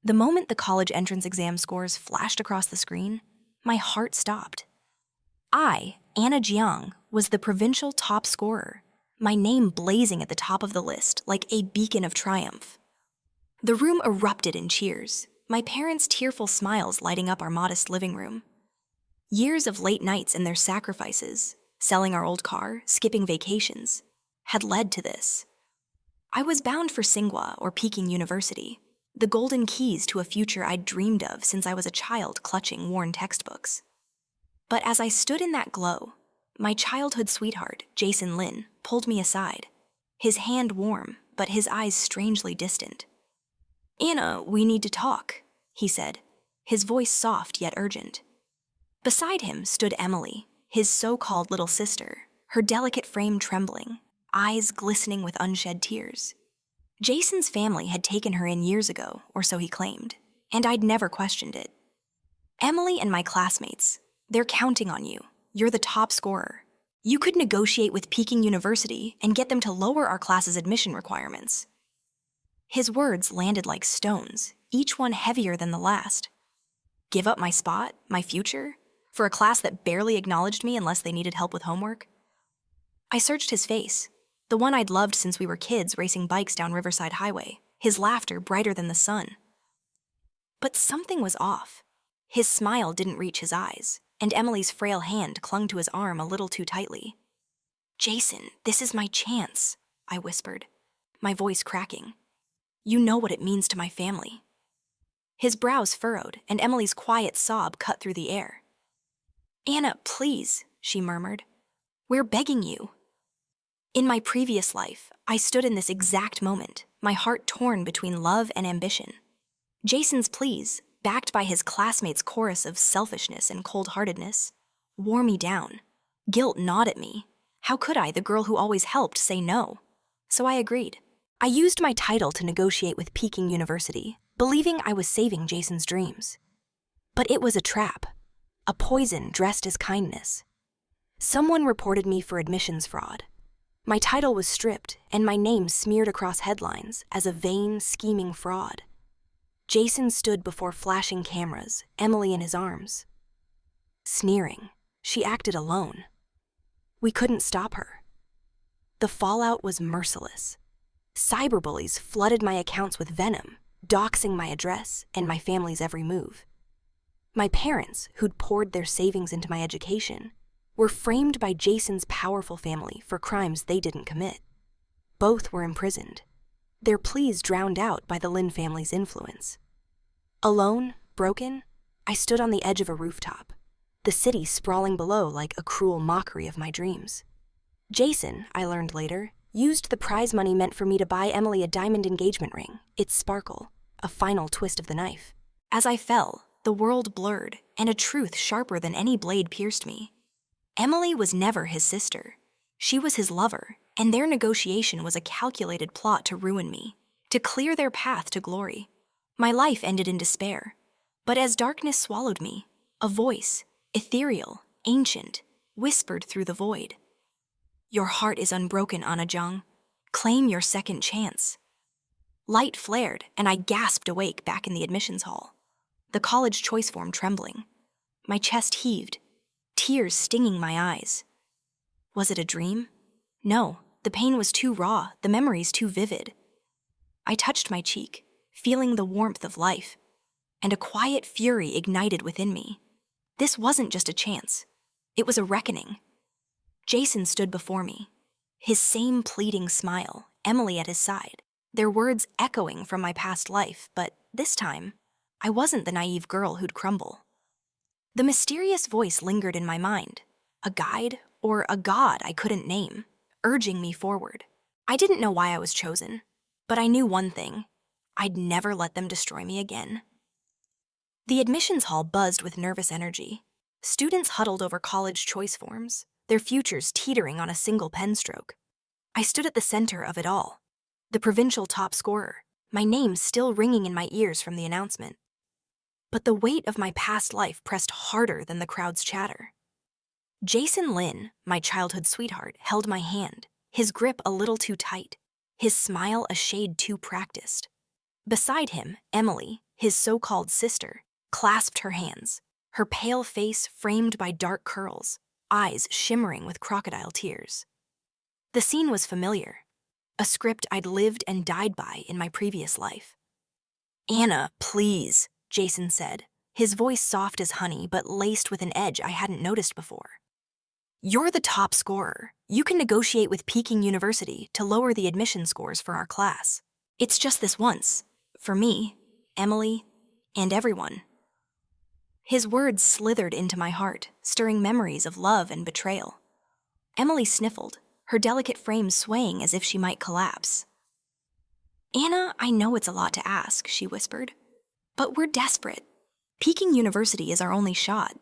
The moment the college entrance exam scores flashed across the screen, my heart stopped. I, Anna Jiang, was the provincial top scorer, my name blazing at the top of the list like a beacon of triumph. The room erupted in cheers, my parents' tearful smiles lighting up our modest living room. Years of late nights and their sacrifices, selling our old car, skipping vacations, had led to this. I was bound for Tsinghua or Peking University, the golden keys to a future I'd dreamed of since I was a child clutching worn textbooks. But as I stood in that glow, my childhood sweetheart, Jason Lin, pulled me aside, his hand warm, but his eyes strangely distant. "Anna, we need to talk," he said, his voice soft yet urgent. Beside him stood Emily, his so-called little sister, her delicate frame trembling, eyes glistening with unshed tears. Jason's family had taken her in years ago, or so he claimed, and I'd never questioned it. "Emily and my classmates, they're counting on you. You're the top scorer. You could negotiate with Peking University and get them to lower our class's admission requirements." His words landed like stones, each one heavier than the last. Give up my spot, my future, for a class that barely acknowledged me unless they needed help with homework? I searched his face, the one I'd loved since we were kids racing bikes down Riverside Highway, his laughter brighter than the sun. But something was off. His smile didn't reach his eyes, and Emily's frail hand clung to his arm a little too tightly. "Jason, this is my chance," I whispered, my voice cracking. "You know what it means to my family." His brows furrowed, and Emily's quiet sob cut through the air. "Anna, please," she murmured. "We're begging you." In my previous life, I stood in this exact moment, my heart torn between love and ambition. Jason's pleas, backed by his classmates' chorus of selfishness and cold-heartedness, wore me down. Guilt gnawed at me. How could I, the girl who always helped, say no? So I agreed. I used my title to negotiate with Peking University, believing I was saving Jason's dreams. But it was a trap, a poison dressed as kindness. Someone reported me for admissions fraud. My title was stripped and my name smeared across headlines as a vain, scheming fraud. Jason stood before flashing cameras, Emily in his arms. Sneering, she acted alone. We couldn't stop her. The fallout was merciless. Cyberbullies flooded my accounts with venom, doxing my address and my family's every move. My parents, who'd poured their savings into my education, were framed by Jason's powerful family for crimes they didn't commit. Both were imprisoned, their pleas drowned out by the Lin family's influence. Alone, broken, I stood on the edge of a rooftop, the city sprawling below like a cruel mockery of my dreams. Jason, I learned later, used the prize money meant for me to buy Emily a diamond engagement ring, its sparkle, a final twist of the knife. As I fell, the world blurred, and a truth sharper than any blade pierced me. Emily was never his sister. She was his lover, and their negotiation was a calculated plot to ruin me, to clear their path to glory. My life ended in despair, but as darkness swallowed me, a voice, ethereal, ancient, whispered through the void. "Your heart is unbroken, Anna Jiang. Claim your second chance." Light flared, and I gasped awake back in the admissions hall, the college choice form trembling. My chest heaved, tears stinging my eyes. Was it a dream? No, the pain was too raw, the memories too vivid. I touched my cheek, feeling the warmth of life, and a quiet fury ignited within me. This wasn't just a chance. It was a reckoning. Jason stood before me, his same pleading smile, Emily at his side, their words echoing from my past life, but this time, I wasn't the naive girl who'd crumble. The mysterious voice lingered in my mind, a guide or a god I couldn't name, urging me forward. I didn't know why I was chosen, but I knew one thing: I'd never let them destroy me again. The admissions hall buzzed with nervous energy. Students huddled over college choice forms, their futures teetering on a single pen stroke. I stood at the center of it all, the provincial top scorer, my name still ringing in my ears from the announcement. But the weight of my past life pressed harder than the crowd's chatter. Jason Lin, my childhood sweetheart, held my hand, his grip a little too tight, his smile a shade too practiced. Beside him, Emily, his so-called sister, clasped her hands, her pale face framed by dark curls, eyes shimmering with crocodile tears. The scene was familiar, a script I'd lived and died by in my previous life. "Anna, please," Jason said, his voice soft as honey but laced with an edge I hadn't noticed before. "You're the top scorer. You can negotiate with Peking University to lower the admission scores for our class. It's just this once, for me, Emily, and everyone." His words slithered into my heart, stirring memories of love and betrayal. Emily sniffled, her delicate frame swaying as if she might collapse. "Anna, I know it's a lot to ask," she whispered, "but we're desperate. Peking University is our only shot."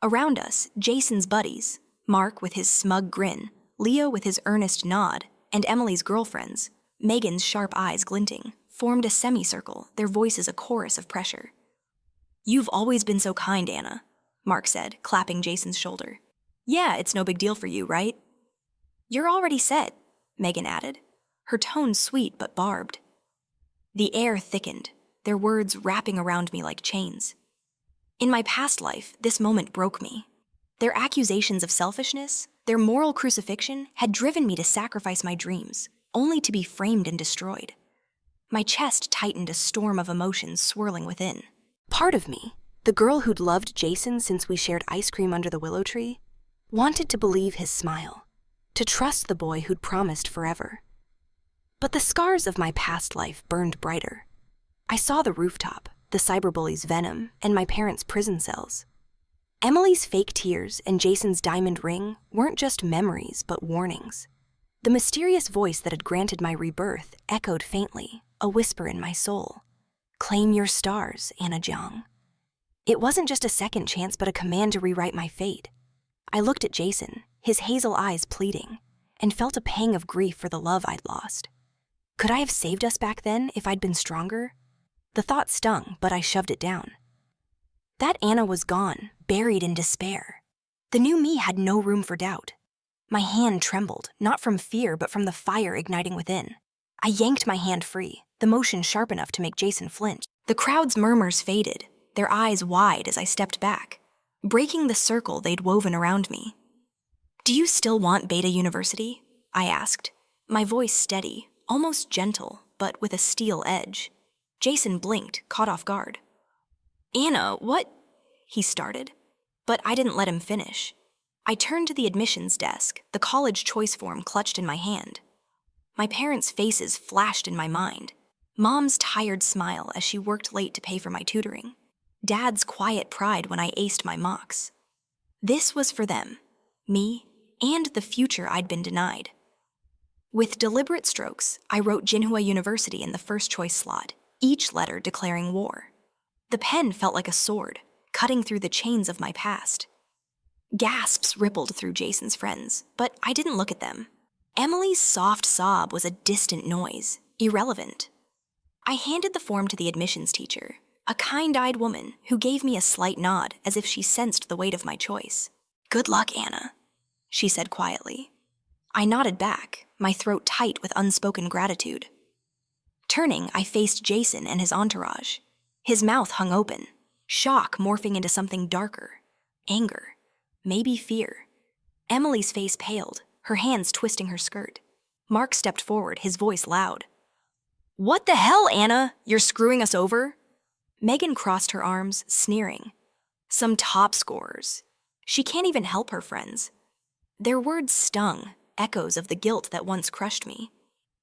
Around us, Jason's buddies, Mark with his smug grin, Leo with his earnest nod, and Emily's girlfriends, Megan's sharp eyes glinting, formed a semicircle, their voices a chorus of pressure. "You've always been so kind, Anna," Mark said, clapping Jason's shoulder. "Yeah, it's no big deal for you, right?" "You're already set," Megan added, her tone sweet but barbed. The air thickened, their words wrapping around me like chains. In my past life, this moment broke me. Their accusations of selfishness, their moral crucifixion, had driven me to sacrifice my dreams, only to be framed and destroyed. My chest tightened, a storm of emotions swirling within. Part of me, the girl who'd loved Jason since we shared ice cream under the willow tree, wanted to believe his smile, to trust the boy who'd promised forever. But the scars of my past life burned brighter. I saw the rooftop, the cyberbully's venom, and my parents' prison cells. Emily's fake tears and Jason's diamond ring weren't just memories, but warnings. The mysterious voice that had granted my rebirth echoed faintly, a whisper in my soul. "Claim your stars, Anna Jiang." It wasn't just a second chance, but a command to rewrite my fate. I looked at Jason, his hazel eyes pleading, and felt a pang of grief for the love I'd lost. Could I have saved us back then if I'd been stronger? The thought stung, but I shoved it down. That Anna was gone, buried in despair. The new me had no room for doubt. My hand trembled, not from fear, but from the fire igniting within. I yanked my hand free, the motion sharp enough to make Jason flinch. The crowd's murmurs faded, their eyes wide as I stepped back, breaking the circle they'd woven around me. "Do you still want Beta University?" I asked, my voice steady, almost gentle, but with a steel edge. Jason blinked, caught off guard. "Anna, what?" he started, but I didn't let him finish. I turned to the admissions desk, the college choice form clutched in my hand. My parents' faces flashed in my mind. Mom's tired smile as she worked late to pay for my tutoring. Dad's quiet pride when I aced my mocks. This was for them, me, and the future I'd been denied. With deliberate strokes, I wrote Jinhua University in the first choice slot, each letter declaring war. The pen felt like a sword, cutting through the chains of my past. Gasps rippled through Jason's friends, but I didn't look at them. Emily's soft sob was a distant noise, irrelevant. I handed the form to the admissions teacher, a kind-eyed woman who gave me a slight nod as if she sensed the weight of my choice. "Good luck, Anna," she said quietly. I nodded back, my throat tight with unspoken gratitude. Turning, I faced Jason and his entourage. His mouth hung open, shock morphing into something darker. Anger. Maybe fear. Emily's face paled, her hands twisting her skirt. Mark stepped forward, his voice loud. "What the hell, Anna? You're screwing us over?" Megan crossed her arms, sneering. "Some top scorers. She can't even help her friends." Their words stung, echoes of the guilt that once crushed me.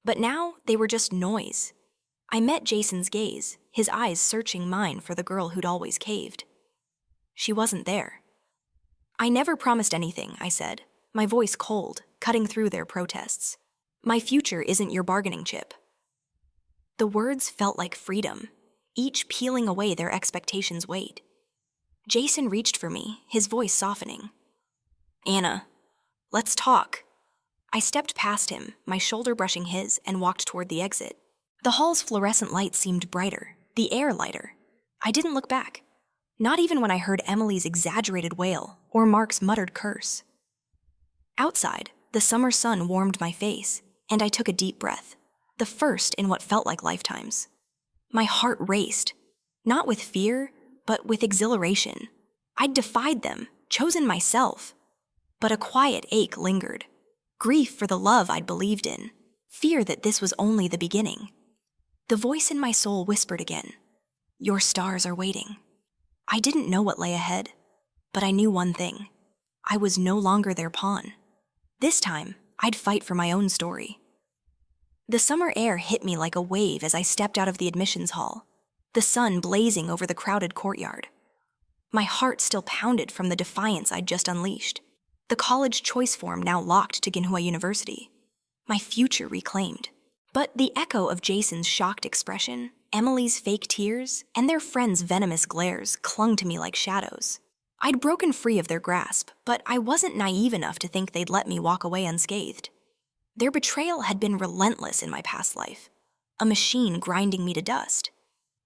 But now they were just noise. I met Jason's gaze, his eyes searching mine for the girl who'd always caved. She wasn't there. "I never promised anything," I said, my voice cold, cutting through their protests. "My future isn't your bargaining chip." The words felt like freedom, each peeling away their expectations' weight. Jason reached for me, his voice softening. "Anna, let's talk." I stepped past him, my shoulder brushing his, and walked toward the exit. The hall's fluorescent light seemed brighter, the air lighter. I didn't look back, not even when I heard Emily's exaggerated wail or Mark's muttered curse. Outside, the summer sun warmed my face, and I took a deep breath, the first in what felt like lifetimes. My heart raced, Not with fear, but with exhilaration. I'd defied them, chosen myself. But a quiet ache lingered. Grief for the love I'd believed in. Fear that this was only the beginning. The voice in my soul whispered again, "Your stars are waiting." I didn't know what lay ahead, but I knew one thing. I was no longer their pawn. This time, I'd fight for my own story. The summer air hit me like a wave as I stepped out of the admissions hall, the sun blazing over the crowded courtyard. My heart still pounded from the defiance I'd just unleashed. The college choice form now locked to Ginhua University. My future reclaimed. But the echo of Jason's shocked expression, Emily's fake tears, and their friends' venomous glares clung to me like shadows. I'd broken free of their grasp, but I wasn't naive enough to think they'd let me walk away unscathed. Their betrayal had been relentless in my past life, a machine grinding me to dust.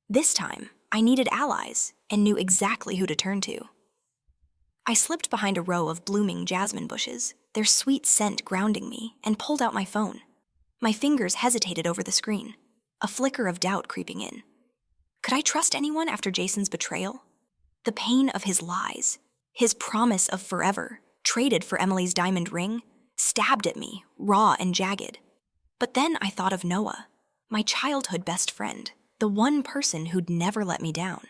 This time, I needed allies and knew exactly who to turn to. I slipped behind a row of blooming jasmine bushes, their sweet scent grounding me, and pulled out my phone. My fingers hesitated over the screen, a flicker of doubt creeping in. Could I trust anyone after Jason's betrayal? The pain of his lies, his promise of forever, traded for Emily's diamond ring, stabbed at me, raw and jagged. But then I thought of Noah, my childhood best friend, the one person who'd never let me down.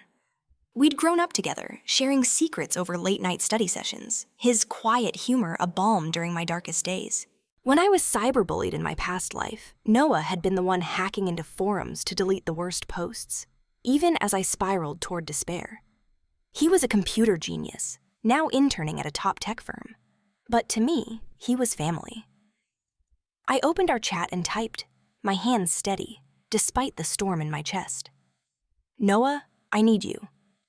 We'd grown up together, sharing secrets over late-night study sessions, his quiet humor a balm during my darkest days. When I was cyberbullied in my past life, Noah had been the one hacking into forums to delete the worst posts, even as I spiraled toward despair. He was a computer genius, now interning at a top tech firm. But to me, he was family. I opened our chat and typed, my hands steady, despite the storm in my chest. "Noah, I need you.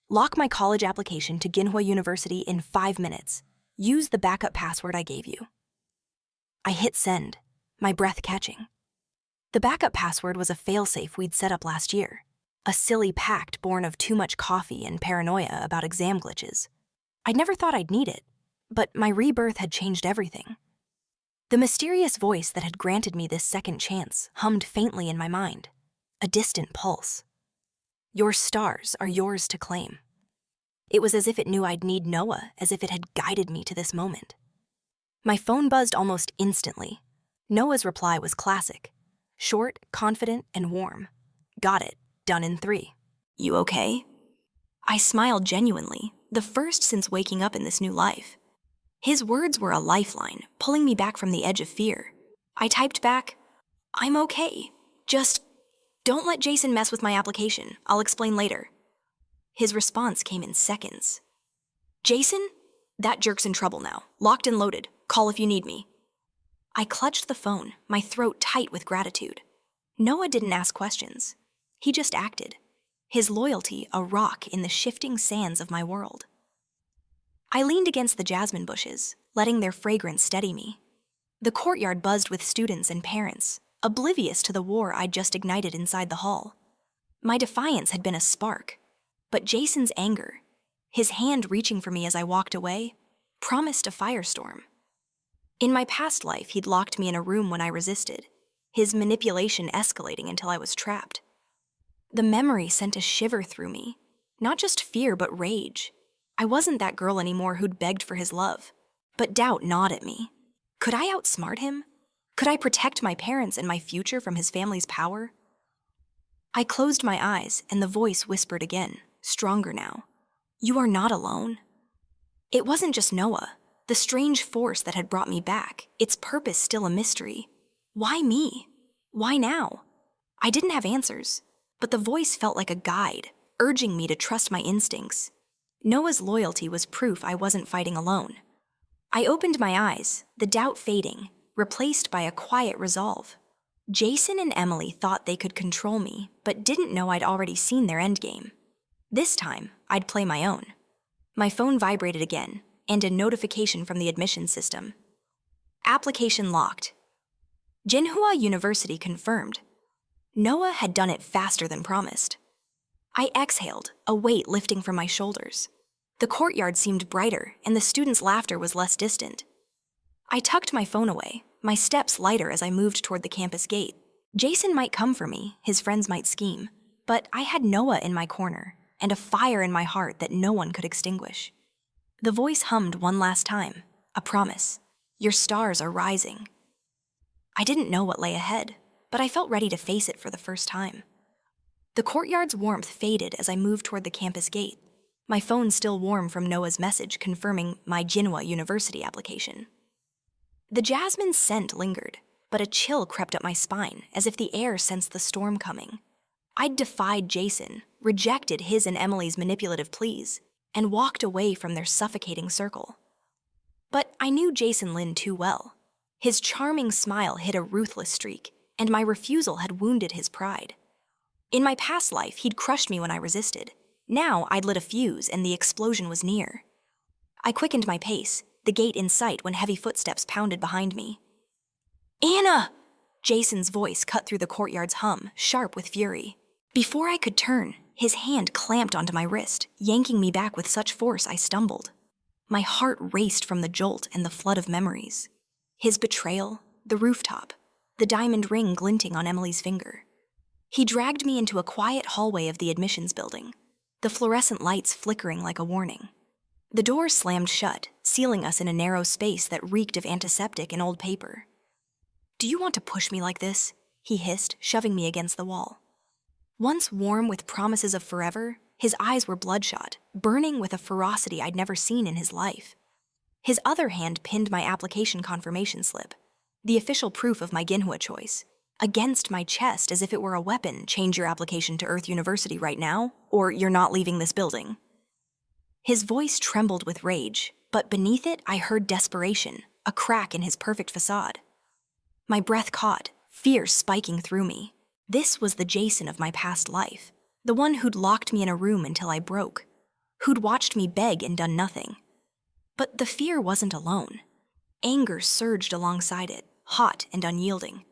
Lock my college application to Ginhua University in 5 minutes. Use the backup password I gave you." I hit send, my breath catching. The backup password was a failsafe we'd set up last year, a silly pact born of too much coffee and paranoia about exam glitches. I'd never thought I'd need it, but my rebirth had changed everything. The mysterious voice that had granted me this second chance hummed faintly in my mind, a distant pulse. "Your stars are yours to claim." It was as if it knew I'd need Noah, as if it had guided me to this moment. My phone buzzed almost instantly. Noah's reply was classic. Short, confident, and warm. "Got it. Done in 3. You okay?" I smiled genuinely, the first since waking up in this new life. His words were a lifeline, pulling me back from the edge of fear. I typed back, "I'm okay. Just don't let Jason mess with my application. I'll explain later." His response came in seconds. "Jason? That jerk's in trouble now. Locked and loaded. Call if you need me." I clutched the phone, my throat tight with gratitude. Noah didn't ask questions. He just acted. His loyalty a rock in the shifting sands of my world. I leaned against the jasmine bushes, letting their fragrance steady me. The courtyard buzzed with students and parents, oblivious to the war I'd just ignited inside the hall. My defiance had been a spark, but Jason's anger, his hand reaching for me as I walked away, promised a firestorm. In my past life, he'd locked me in a room when I resisted, his manipulation escalating until I was trapped. The memory sent a shiver through me, not just fear but rage. I wasn't that girl anymore who'd begged for his love, but doubt gnawed at me. Could I outsmart him? Could I protect my parents and my future from his family's power? I closed my eyes and the voice whispered again, stronger now. "You are not alone." It wasn't just Noah, the strange force that had brought me back, its purpose still a mystery. Why me? Why now? I didn't have answers, but the voice felt like a guide, urging me to trust my instincts. Noah's loyalty was proof I wasn't fighting alone. I opened my eyes, the doubt fading, replaced by a quiet resolve. Jason and Emily thought they could control me, but didn't know I'd already seen their endgame. This time, I'd play my own. My phone vibrated again, and a notification from the admissions system. Application locked. Ginhua University confirmed. Noah had done it faster than promised. I exhaled, a weight lifting from my shoulders. The courtyard seemed brighter, and the students' laughter was less distant. I tucked my phone away, my steps lighter as I moved toward the campus gate. Jason might come for me, his friends might scheme, but I had Noah in my corner, and a fire in my heart that no one could extinguish. The voice hummed one last time, a promise. Your stars are rising. I didn't know what lay ahead, but I felt ready to face it for the first time. The courtyard's warmth faded as I moved toward the campus gate, my phone still warm from Noah's message confirming my Jinhua University application. The jasmine scent lingered, but a chill crept up my spine as if the air sensed the storm coming. I'd defied Jason, rejected his and Emily's manipulative pleas, and walked away from their suffocating circle. But I knew Jason Lin too well. His charming smile hid a ruthless streak, and my refusal had wounded his pride. In my past life, he'd crushed me when I resisted. Now I'd lit a fuse and the explosion was near. I quickened my pace, the gate in sight when heavy footsteps pounded behind me. Anna! Jason's voice cut through the courtyard's hum, sharp with fury. Before I could turn, his hand clamped onto my wrist, yanking me back with such force I stumbled. My heart raced from the jolt and the flood of memories. His betrayal, the rooftop, the diamond ring glinting on Emily's finger. He dragged me into a quiet hallway of the admissions building, the fluorescent lights flickering like a warning. The door slammed shut, sealing us in a narrow space that reeked of antiseptic and old paper. Do you want to push me like this? He hissed, shoving me against the wall. Once warm with promises of forever, his eyes were bloodshot, burning with a ferocity I'd never seen in his life. His other hand pinned my application confirmation slip, the official proof of my Ginhua choice, against my chest as if it were a weapon. Change your application to Earth University right now, or you're not leaving this building. His voice trembled with rage, but beneath it I heard desperation, a crack in his perfect facade. My breath caught, fear spiking through me. This was the Jason of my past life, the one who'd locked me in a room until I broke, who'd watched me beg and done nothing. But the fear wasn't alone. Anger surged alongside it, hot and unyielding.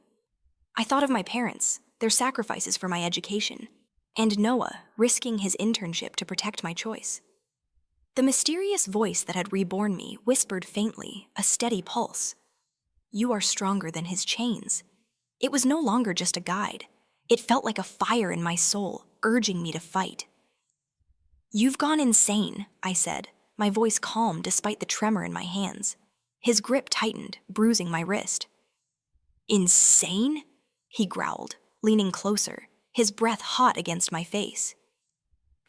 I thought of my parents, their sacrifices for my education, and Noah risking his internship to protect my choice. The mysterious voice that had reborn me whispered faintly, a steady pulse. You are stronger than his chains. It was no longer just a guide. It felt like a fire in my soul, urging me to fight. You've gone insane, I said, my voice calm despite the tremor in my hands. His grip tightened, bruising my wrist. Insane? He growled, leaning closer, his breath hot against my face.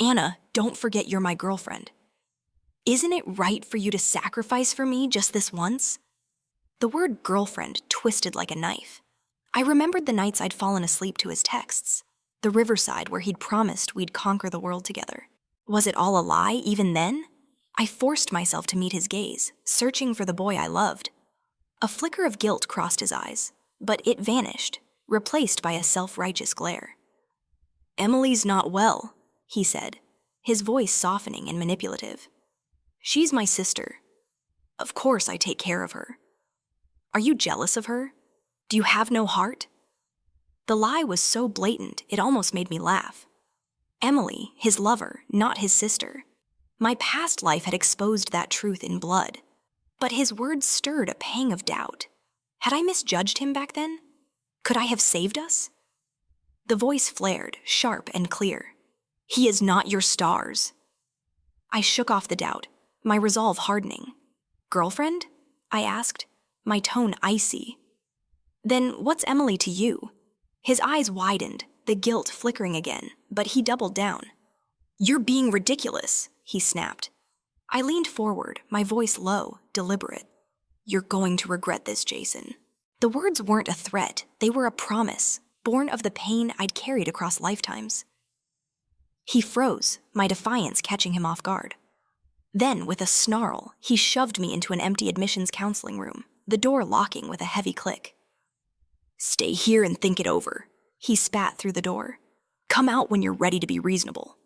Anna, don't forget you're my girlfriend. Isn't it right for you to sacrifice for me just this once? The word girlfriend twisted like a knife. I remembered the nights I'd fallen asleep to his texts, the riverside where he'd promised we'd conquer the world together. Was it all a lie even then? I forced myself to meet his gaze, searching for the boy I loved. A flicker of guilt crossed his eyes, but it vanished, replaced by a self-righteous glare. Emily's not well, he said, his voice softening and manipulative. She's my sister. Of course I take care of her. Are you jealous of her? Do you have no heart? The lie was so blatant, it almost made me laugh. Emily, his lover, not his sister. My past life had exposed that truth in blood. But his words stirred a pang of doubt. Had I misjudged him back then? Could I have saved us? The voice flared, sharp and clear. He is not your stars. I shook off the doubt, my resolve hardening. Girlfriend? I asked, my tone icy. Then what's Emily to you? His eyes widened, the guilt flickering again, but he doubled down. You're being ridiculous, he snapped. I leaned forward, my voice low, deliberate. You're going to regret this, Jason. The words weren't a threat, they were a promise, born of the pain I'd carried across lifetimes. He froze, my defiance catching him off guard. Then, with a snarl, he shoved me into an empty admissions counseling room, the door locking with a heavy click. Stay here and think it over, he spat through the door. Come out when you're ready to be reasonable.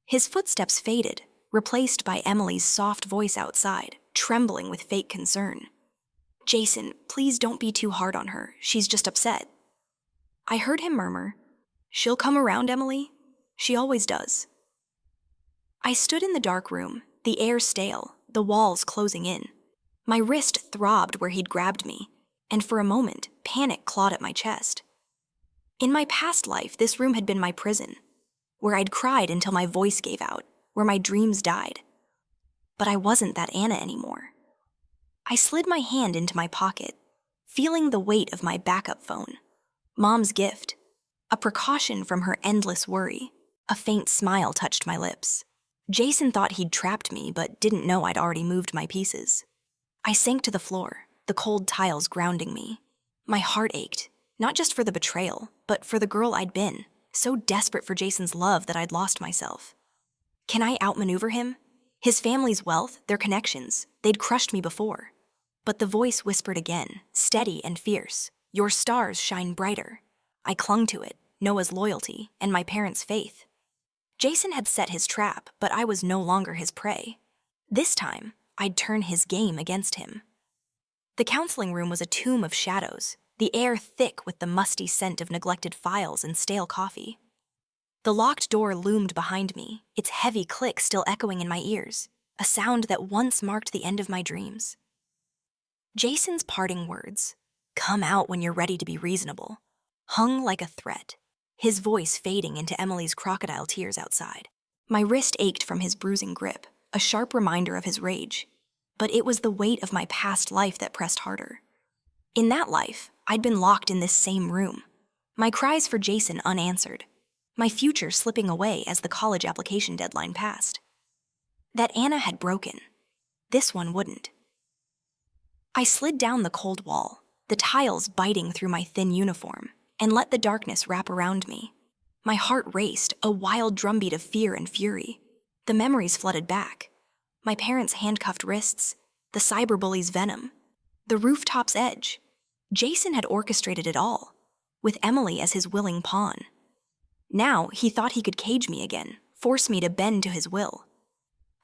His footsteps faded, replaced by Emily's soft voice outside, trembling with fake concern. Jason, please don't be too hard on her. She's just upset. I heard him murmur, She'll come around, Emily. She always does. I stood in the dark room, the air stale, the walls closing in. My wrist throbbed where he'd grabbed me, and for a moment, panic clawed at my chest. In my past life, this room had been my prison. where I'd cried until my voice gave out, where my dreams died. But I wasn't that Anna anymore. I slid my hand into my pocket, feeling the weight of my backup phone. Mom's gift. A precaution from her endless worry. A faint smile touched my lips. Jason thought he'd trapped me, but didn't know I'd already moved my pieces. I sank to the floor, the cold tiles grounding me. My heart ached, not just for the betrayal, but for the girl I'd been, so desperate for Jason's love that I'd lost myself. Can I outmaneuver him? His family's wealth, their connections, they'd crushed me before. But the voice whispered again, steady and fierce, "Your stars shine brighter." I clung to it, Noah's loyalty, and my parents' faith. Jason had set his trap, but I was no longer his prey. This time, I'd turn his game against him. The counseling room was a tomb of shadows, the air thick with the musty scent of neglected files and stale coffee. The locked door loomed behind me, its heavy click still echoing in my ears, a sound that once marked the end of my dreams. Jason's parting words, "Come out when you're ready to be reasonable," hung like a threat, his voice fading into Emily's crocodile tears outside. My wrist ached from his bruising grip, a sharp reminder of his rage. But it was the weight of my past life that pressed harder. In that life, I'd been locked in this same room, my cries for Jason unanswered, my future slipping away as the college application deadline passed. That Anna had broken. This one wouldn't. I slid down the cold wall, the tiles biting through my thin uniform, and let the darkness wrap around me. My heart raced, a wild drumbeat of fear and fury. The memories flooded back. My parents' handcuffed wrists, the cyberbully's venom, the rooftop's edge. Jason had orchestrated it all, with Emily as his willing pawn. Now he thought he could cage me again, force me to bend to his will.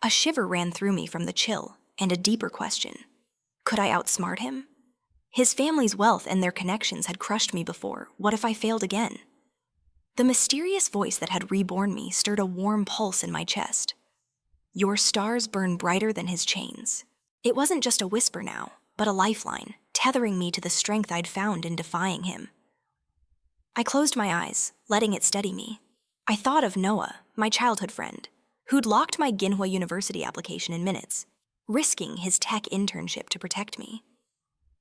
A shiver ran through me from the chill, and a deeper question. Could I outsmart him? His family's wealth and their connections had crushed me before. What if I failed again? The mysterious voice that had reborn me stirred a warm pulse in my chest. Your stars burn brighter than his chains. It wasn't just a whisper now, but a lifeline, tethering me to the strength I'd found in defying him. I closed my eyes, letting it steady me. I thought of Noah, my childhood friend, who'd locked my Ginhua University application in minutes, risking his tech internship to protect me.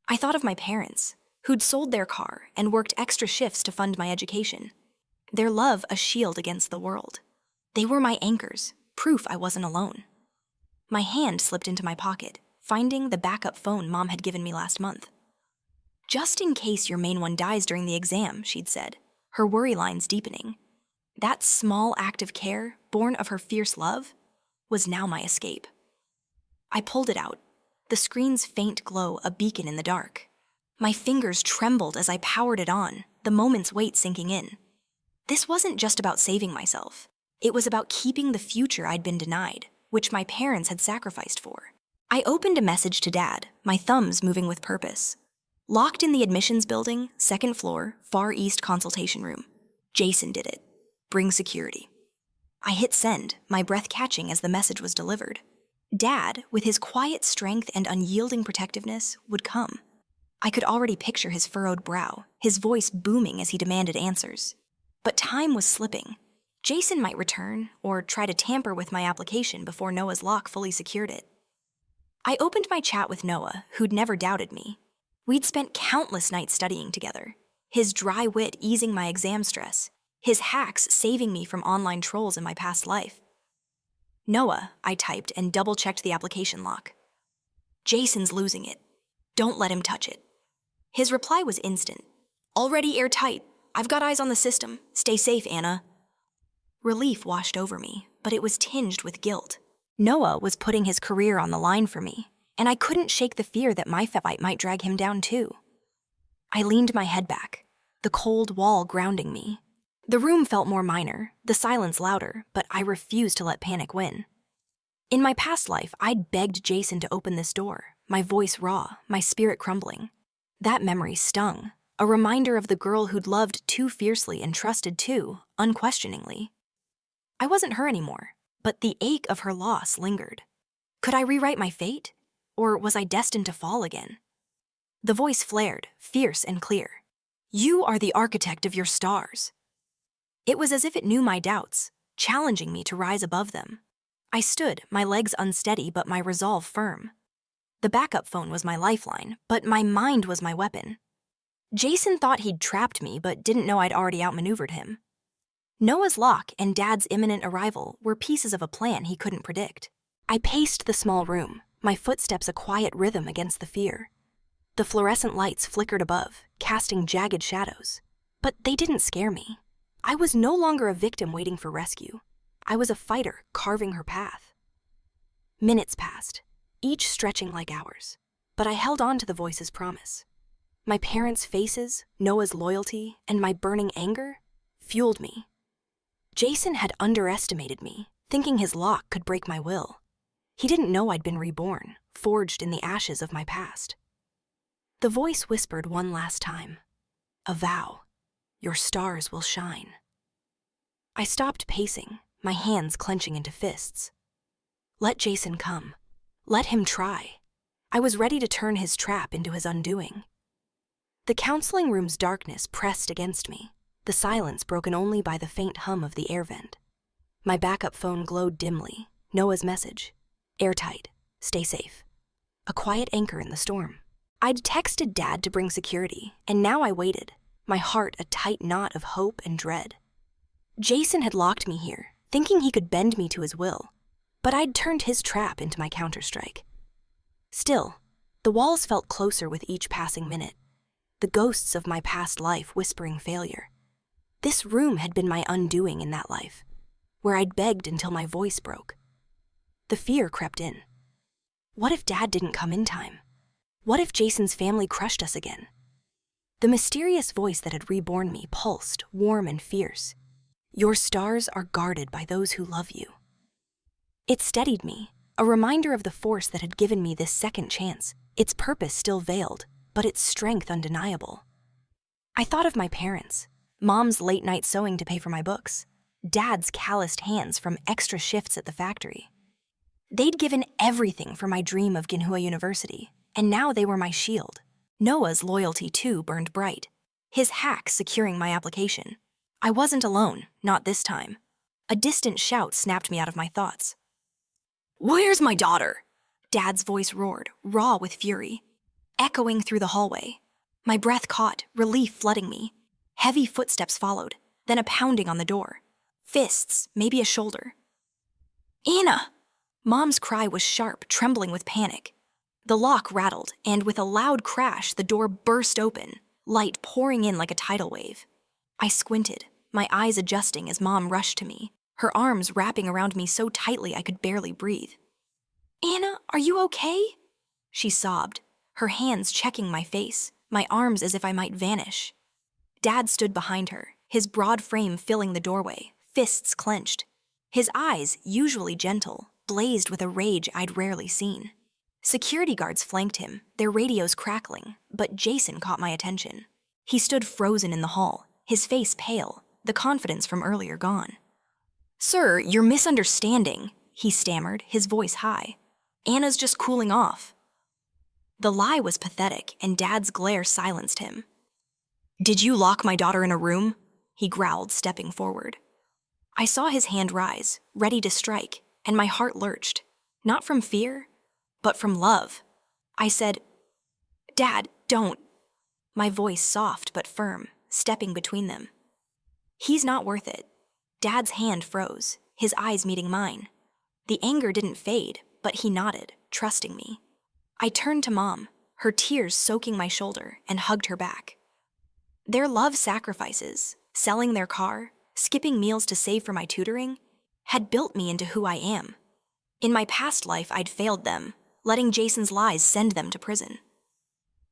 I thought of my parents, who'd sold their car and worked extra shifts to fund my education. Their love a shield against the world. They were my anchors, proof I wasn't alone. My hand slipped into my pocket, finding the backup phone Mom had given me last month. Just in case your main one dies during the exam, she'd said, her worry lines deepening. That small act of care, born of her fierce love, was now my escape. I pulled it out, the screen's faint glow a beacon in the dark. My fingers trembled as I powered it on, the moment's weight sinking in. This wasn't just about saving myself. It was about keeping the future I'd been denied, which my parents had sacrificed for. I opened a message to Dad, my thumbs moving with purpose. Locked in the admissions building, second floor, Far East consultation room. Jason did it. Bring security. I hit send, my breath catching as the message was delivered. Dad, with his quiet strength and unyielding protectiveness, would come. I could already picture his furrowed brow, his voice booming as he demanded answers. But time was slipping. Jason might return, or try to tamper with my application before Noah's lock fully secured it. I opened my chat with Noah, who'd never doubted me. We'd spent countless nights studying together, his dry wit easing my exam stress, his hacks saving me from online trolls in my past life. Noah, I typed and double-checked the application lock. Jason's losing it. Don't let him touch it. His reply was instant. Already airtight. I've got eyes on the system. Stay safe, Anna. Relief washed over me, but it was tinged with guilt. Noah was putting his career on the line for me, and I couldn't shake the fear that my fight might drag him down too. I leaned my head back, the cold wall grounding me. The room felt more minor, the silence louder, but I refused to let panic win. In my past life, I'd begged Jason to open this door, my voice raw, my spirit crumbling. That memory stung, a reminder of the girl who'd loved too fiercely and trusted too, unquestioningly. I wasn't her anymore, but the ache of her loss lingered. Could I rewrite my fate? Or was I destined to fall again? The voice flared, fierce and clear. You are the architect of your stars. It was as if it knew my doubts, challenging me to rise above them. I stood, my legs unsteady but my resolve firm. The backup phone was my lifeline, but my mind was my weapon. Jason thought he'd trapped me but didn't know I'd already outmaneuvered him. Noah's lock and Dad's imminent arrival were pieces of a plan he couldn't predict. I paced the small room, my footsteps a quiet rhythm against the fear. The fluorescent lights flickered above, casting jagged shadows. But they didn't scare me. I was no longer a victim waiting for rescue. I was a fighter carving her path. Minutes passed, each stretching like hours, but I held on to the voice's promise. My parents' faces, Noah's loyalty, and my burning anger fueled me. Jason had underestimated me, thinking his lock could break my will. He didn't know I'd been reborn, forged in the ashes of my past. The voice whispered one last time, "A vow. Your stars will shine." I stopped pacing, my hands clenching into fists. Let Jason come. Let him try. I was ready to turn his trap into his undoing. The counseling room's darkness pressed against me, the silence broken only by the faint hum of the air vent. My backup phone glowed dimly, Noah's message. Airtight. Stay safe. A quiet anchor in the storm. I'd texted Dad to bring security, and now I waited, my heart a tight knot of hope and dread. Jason had locked me here, thinking he could bend me to his will, but I'd turned his trap into my counterstrike. Still, the walls felt closer with each passing minute, the ghosts of my past life whispering failure. This room had been my undoing in that life, where I'd begged until my voice broke. The fear crept in. What if Dad didn't come in time? What if Jason's family crushed us again? The mysterious voice that had reborn me pulsed, warm and fierce. Your stars are guarded by those who love you. It steadied me, a reminder of the force that had given me this second chance, its purpose still veiled, but its strength undeniable. I thought of my parents, Mom's late-night sewing to pay for my books, Dad's calloused hands from extra shifts at the factory. They'd given everything for my dream of Ginhua University, and now they were my shield. Noah's loyalty, too, burned bright, his hack securing my application. I wasn't alone, not this time. A distant shout snapped me out of my thoughts. "Where's my daughter?" Dad's voice roared, raw with fury, echoing through the hallway. My breath caught, relief flooding me. Heavy footsteps followed, then a pounding on the door. Fists, maybe a shoulder. "Anna!" Mom's cry was sharp, trembling with panic. The lock rattled, and with a loud crash, the door burst open, light pouring in like a tidal wave. I squinted, my eyes adjusting as Mom rushed to me, her arms wrapping around me so tightly I could barely breathe. "Anna, are you okay?" She sobbed, her hands checking my face, my arms as if I might vanish. Dad stood behind her, his broad frame filling the doorway, fists clenched. His eyes, usually gentle, blazed with a rage I'd rarely seen. Security guards flanked him, their radios crackling, but Jason caught my attention. He stood frozen in the hall, his face pale, the confidence from earlier gone. "Sir, you're misunderstanding," he stammered, his voice high. "Anna's just cooling off." The lie was pathetic, and Dad's glare silenced him. "Did you lock my daughter in a room?" he growled, stepping forward. I saw his hand rise, ready to strike, and my heart lurched, not from fear, but from love. I said, "Dad, don't." My voice soft but firm, stepping between them. "He's not worth it." Dad's hand froze, his eyes meeting mine. The anger didn't fade, but he nodded, trusting me. I turned to Mom, her tears soaking my shoulder, and hugged her back. Their love sacrifices, selling their car, skipping meals to save for my tutoring, had built me into who I am. In my past life, I'd failed them, letting Jason's lies send them to prison.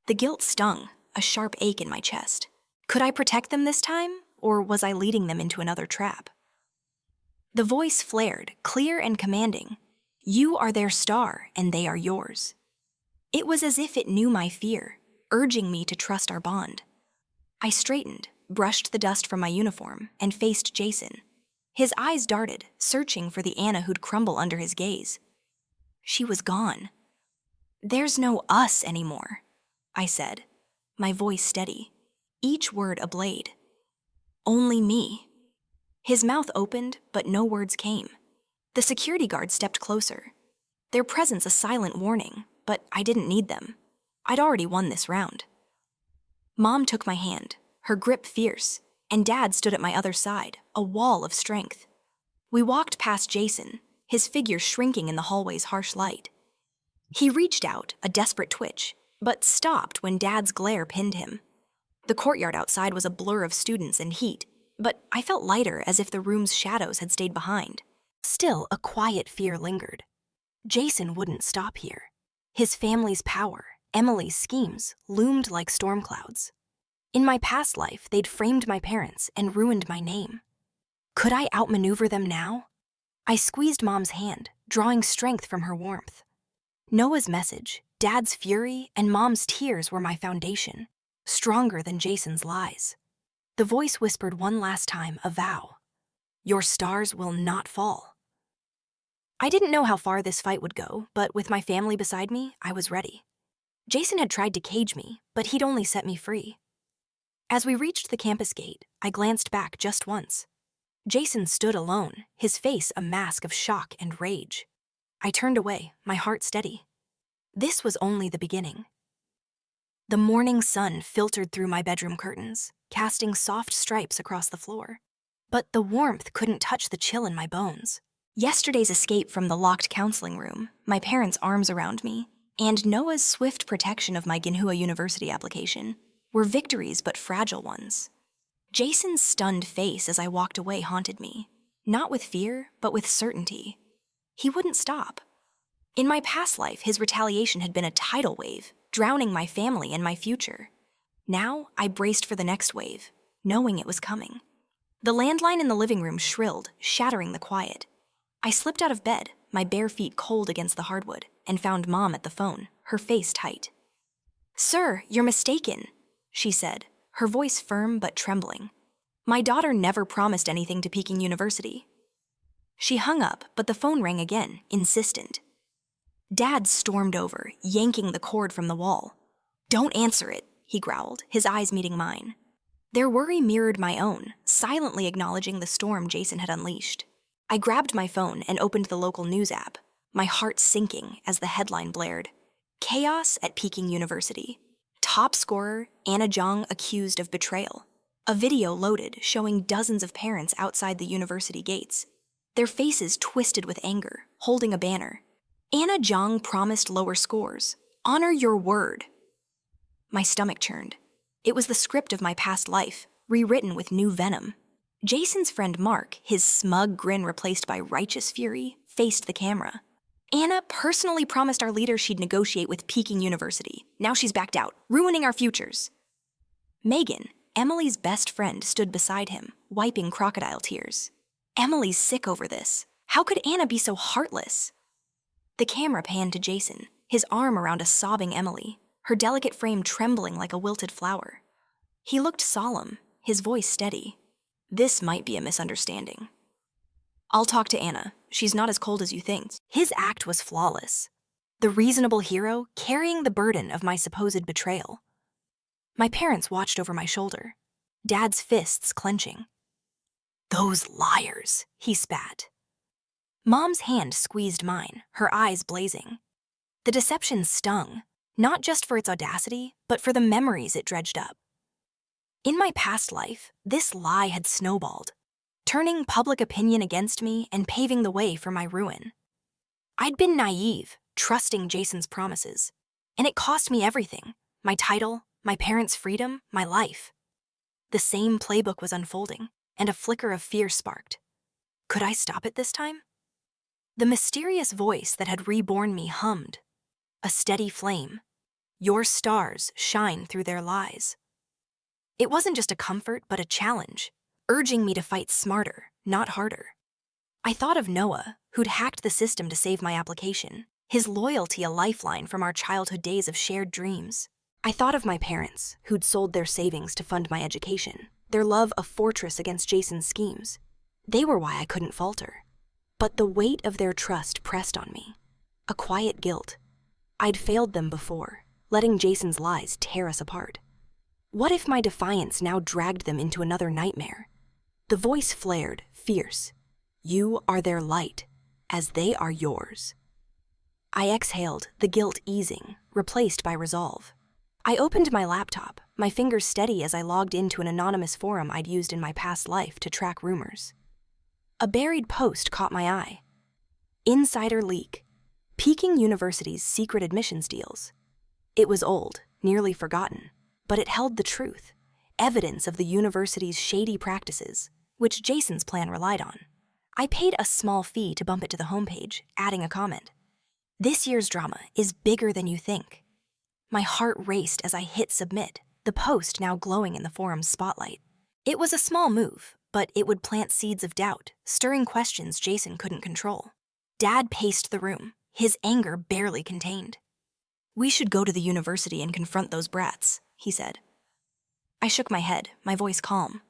The guilt stung, a sharp ache in my chest. Could I protect them this time, or was I leading them into another trap? The voice flared, clear and commanding. "You are their star, and they are yours." It was as if it knew my fear, urging me to trust our bond. I straightened, brushed the dust from my uniform, and faced Jason. His eyes darted, searching for the Anna who'd crumble under his gaze. She was gone. "There's no us anymore," I said, my voice steady, each word a blade. "Only me." His mouth opened, but no words came. The security guard stepped closer. Their presence a silent warning, but I didn't need them. I'd already won this round. Mom took my hand, her grip fierce, and Dad stood at my other side, a wall of strength. We walked past Jason, his figure shrinking in the hallway's harsh light. He reached out, a desperate twitch, but stopped when Dad's glare pinned him. The courtyard outside was a blur of students and heat, but I felt lighter as if the room's shadows had stayed behind. Still, a quiet fear lingered. Jason wouldn't stop here. His family's power, Emily's schemes, loomed like storm clouds. In my past life, they'd framed my parents and ruined my name. Could I outmaneuver them now? I squeezed Mom's hand, drawing strength from her warmth. Noah's message, Dad's fury, and Mom's tears were my foundation, stronger than Jason's lies. The voice whispered one last time a vow. Your stars will not fall. I didn't know how far this fight would go, but with my family beside me, I was ready. Jason had tried to cage me, but he'd only set me free. As we reached the campus gate, I glanced back just once. Jason stood alone, his face a mask of shock and rage. I turned away, my heart steady. This was only the beginning. The morning sun filtered through my bedroom curtains, casting soft stripes across the floor. But the warmth couldn't touch the chill in my bones. Yesterday's escape from the locked counseling room, my parents' arms around me, and Noah's swift protection of my Ginhua University application were victories but fragile ones. Jason's stunned face as I walked away haunted me, not with fear, but with certainty. He wouldn't stop. In my past life, his retaliation had been a tidal wave, drowning my family and my future. Now, I braced for the next wave, knowing it was coming. The landline in the living room shrilled, shattering the quiet. I slipped out of bed, my bare feet cold against the hardwood, and found Mom at the phone, her face tight. "Sir, you're mistaken," she said, her voice firm but trembling. "My daughter never promised anything to Peking University." She hung up, but the phone rang again, insistent. Dad stormed over, yanking the cord from the wall. "Don't answer it," he growled, his eyes meeting mine. Their worry mirrored my own, silently acknowledging the storm Jason had unleashed. I grabbed my phone and opened the local news app, my heart sinking as the headline blared. Chaos at Peking University. Top scorer, Jiang accused of betrayal. A video loaded showing dozens of parents outside the university gates, their faces twisted with anger, holding a banner. Jiang promised lower scores. Honor your word. My stomach churned. It was the script of my past life, rewritten with new venom. Jason's friend Mark, his smug grin replaced by righteous fury, faced the camera. Anna personally promised our leader she'd negotiate with Peking University. Now she's backed out, ruining our futures. Megan, Emily's best friend, stood beside him, wiping crocodile tears. Emily's sick over this. How could Anna be so heartless? The camera panned to Jason, his arm around a sobbing Emily, her delicate frame trembling like a wilted flower. He looked solemn, his voice steady. This might be a misunderstanding. I'll talk to Anna. She's not as cold as you think. His act was flawless. The reasonable hero carrying the burden of my supposed betrayal. My parents watched over my shoulder, Dad's fists clenching. "Those liars," he spat. Mom's hand squeezed mine, her eyes blazing. The deception stung, not just for its audacity, but for the memories it dredged up. In my past life, this lie had snowballed, turning public opinion against me and paving the way for my ruin. I'd been naive, trusting Jason's promises, and it cost me everything: my title, my parents' freedom, my life. The same playbook was unfolding, and a flicker of fear sparked. Could I stop it this time? The mysterious voice that had reborn me hummed, a steady flame. Your stars shine through their lies. It wasn't just a comfort, but a challenge, urging me to fight smarter, not harder. I thought of Noah, who'd hacked the system to save my application, his loyalty a lifeline from our childhood days of shared dreams. I thought of my parents, who'd sold their savings to fund my education, their love a fortress against Jason's schemes. They were why I couldn't falter. But the weight of their trust pressed on me, a quiet guilt. I'd failed them before, letting Jason's lies tear us apart. What if my defiance now dragged them into another nightmare? The voice flared, fierce. You are their light, as they are yours. I exhaled, the guilt easing, replaced by resolve. I opened my laptop, my fingers steady as I logged into an anonymous forum I'd used in my past life to track rumors. A buried post caught my eye. Insider leak. Peking University's secret admissions deals. It was old, nearly forgotten, but it held the truth, evidence of the university's shady practices, which Jason's plan relied on. I paid a small fee to bump it to the homepage, adding a comment. This year's drama is bigger than you think. My heart raced as I hit submit, the post now glowing in the forum's spotlight. It was a small move, but it would plant seeds of doubt, stirring questions Jason couldn't control. Dad paced the room, his anger barely contained. We should go to the university and confront those brats, he said. I shook my head, my voice calm.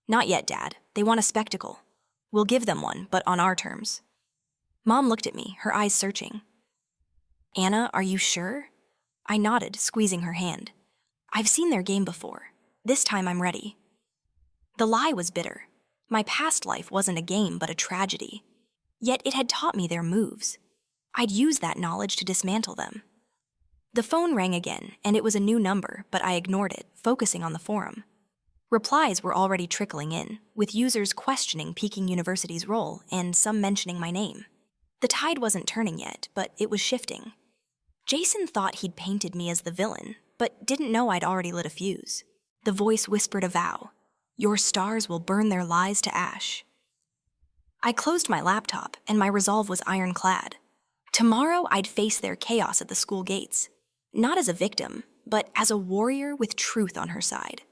Not yet, Dad. They want a spectacle. We'll give them one, but on our terms. Mom looked at me, her eyes searching. Anna, are you sure? I nodded, squeezing her hand. I've seen their game before. This time I'm ready. The lie was bitter. My past life wasn't a game, but a tragedy. Yet it had taught me their moves. I'd use that knowledge to dismantle them. The phone rang again, and it was a new number, but I ignored it, focusing on the forum. Replies were already trickling in, with users questioning Peking University's role and some mentioning my name. The tide wasn't turning yet, but it was shifting. Jason thought he'd painted me as the villain, but didn't know I'd already lit a fuse. The voice whispered a vow. Your stars will burn their lies to ash. I closed my laptop, and my resolve was ironclad. Tomorrow I'd face their chaos at the school gates, not as a victim, but as a warrior with truth on her side.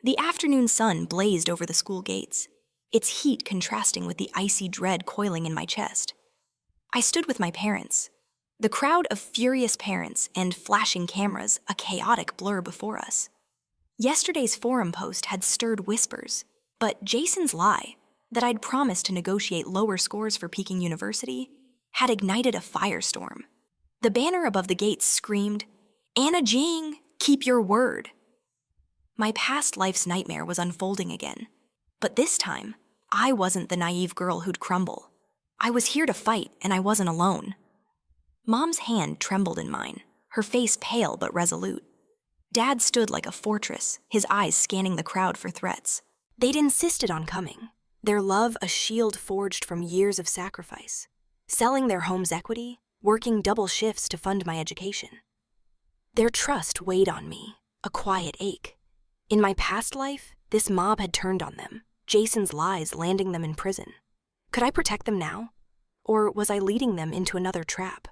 The afternoon sun blazed over the school gates, its heat contrasting with the icy dread coiling in my chest. I stood with my parents, the crowd of furious parents and flashing cameras a chaotic blur before us. Yesterday's forum post had stirred whispers, but Jason's lie, that I'd promised to negotiate lower scores for Peking University, had ignited a firestorm. The banner above the gates screamed, Anna Jiang, keep your word. My past life's nightmare was unfolding again, but this time, I wasn't the naive girl who'd crumble. I was here to fight, and I wasn't alone. Mom's hand trembled in mine, her face pale but resolute. Dad stood like a fortress, his eyes scanning the crowd for threats. They'd insisted on coming, their love a shield forged from years of sacrifice, selling their home's equity, working double shifts to fund my education. Their trust weighed on me, a quiet ache. In my past life, this mob had turned on them, Jason's lies landing them in prison. Could I protect them now? Or was I leading them into another trap?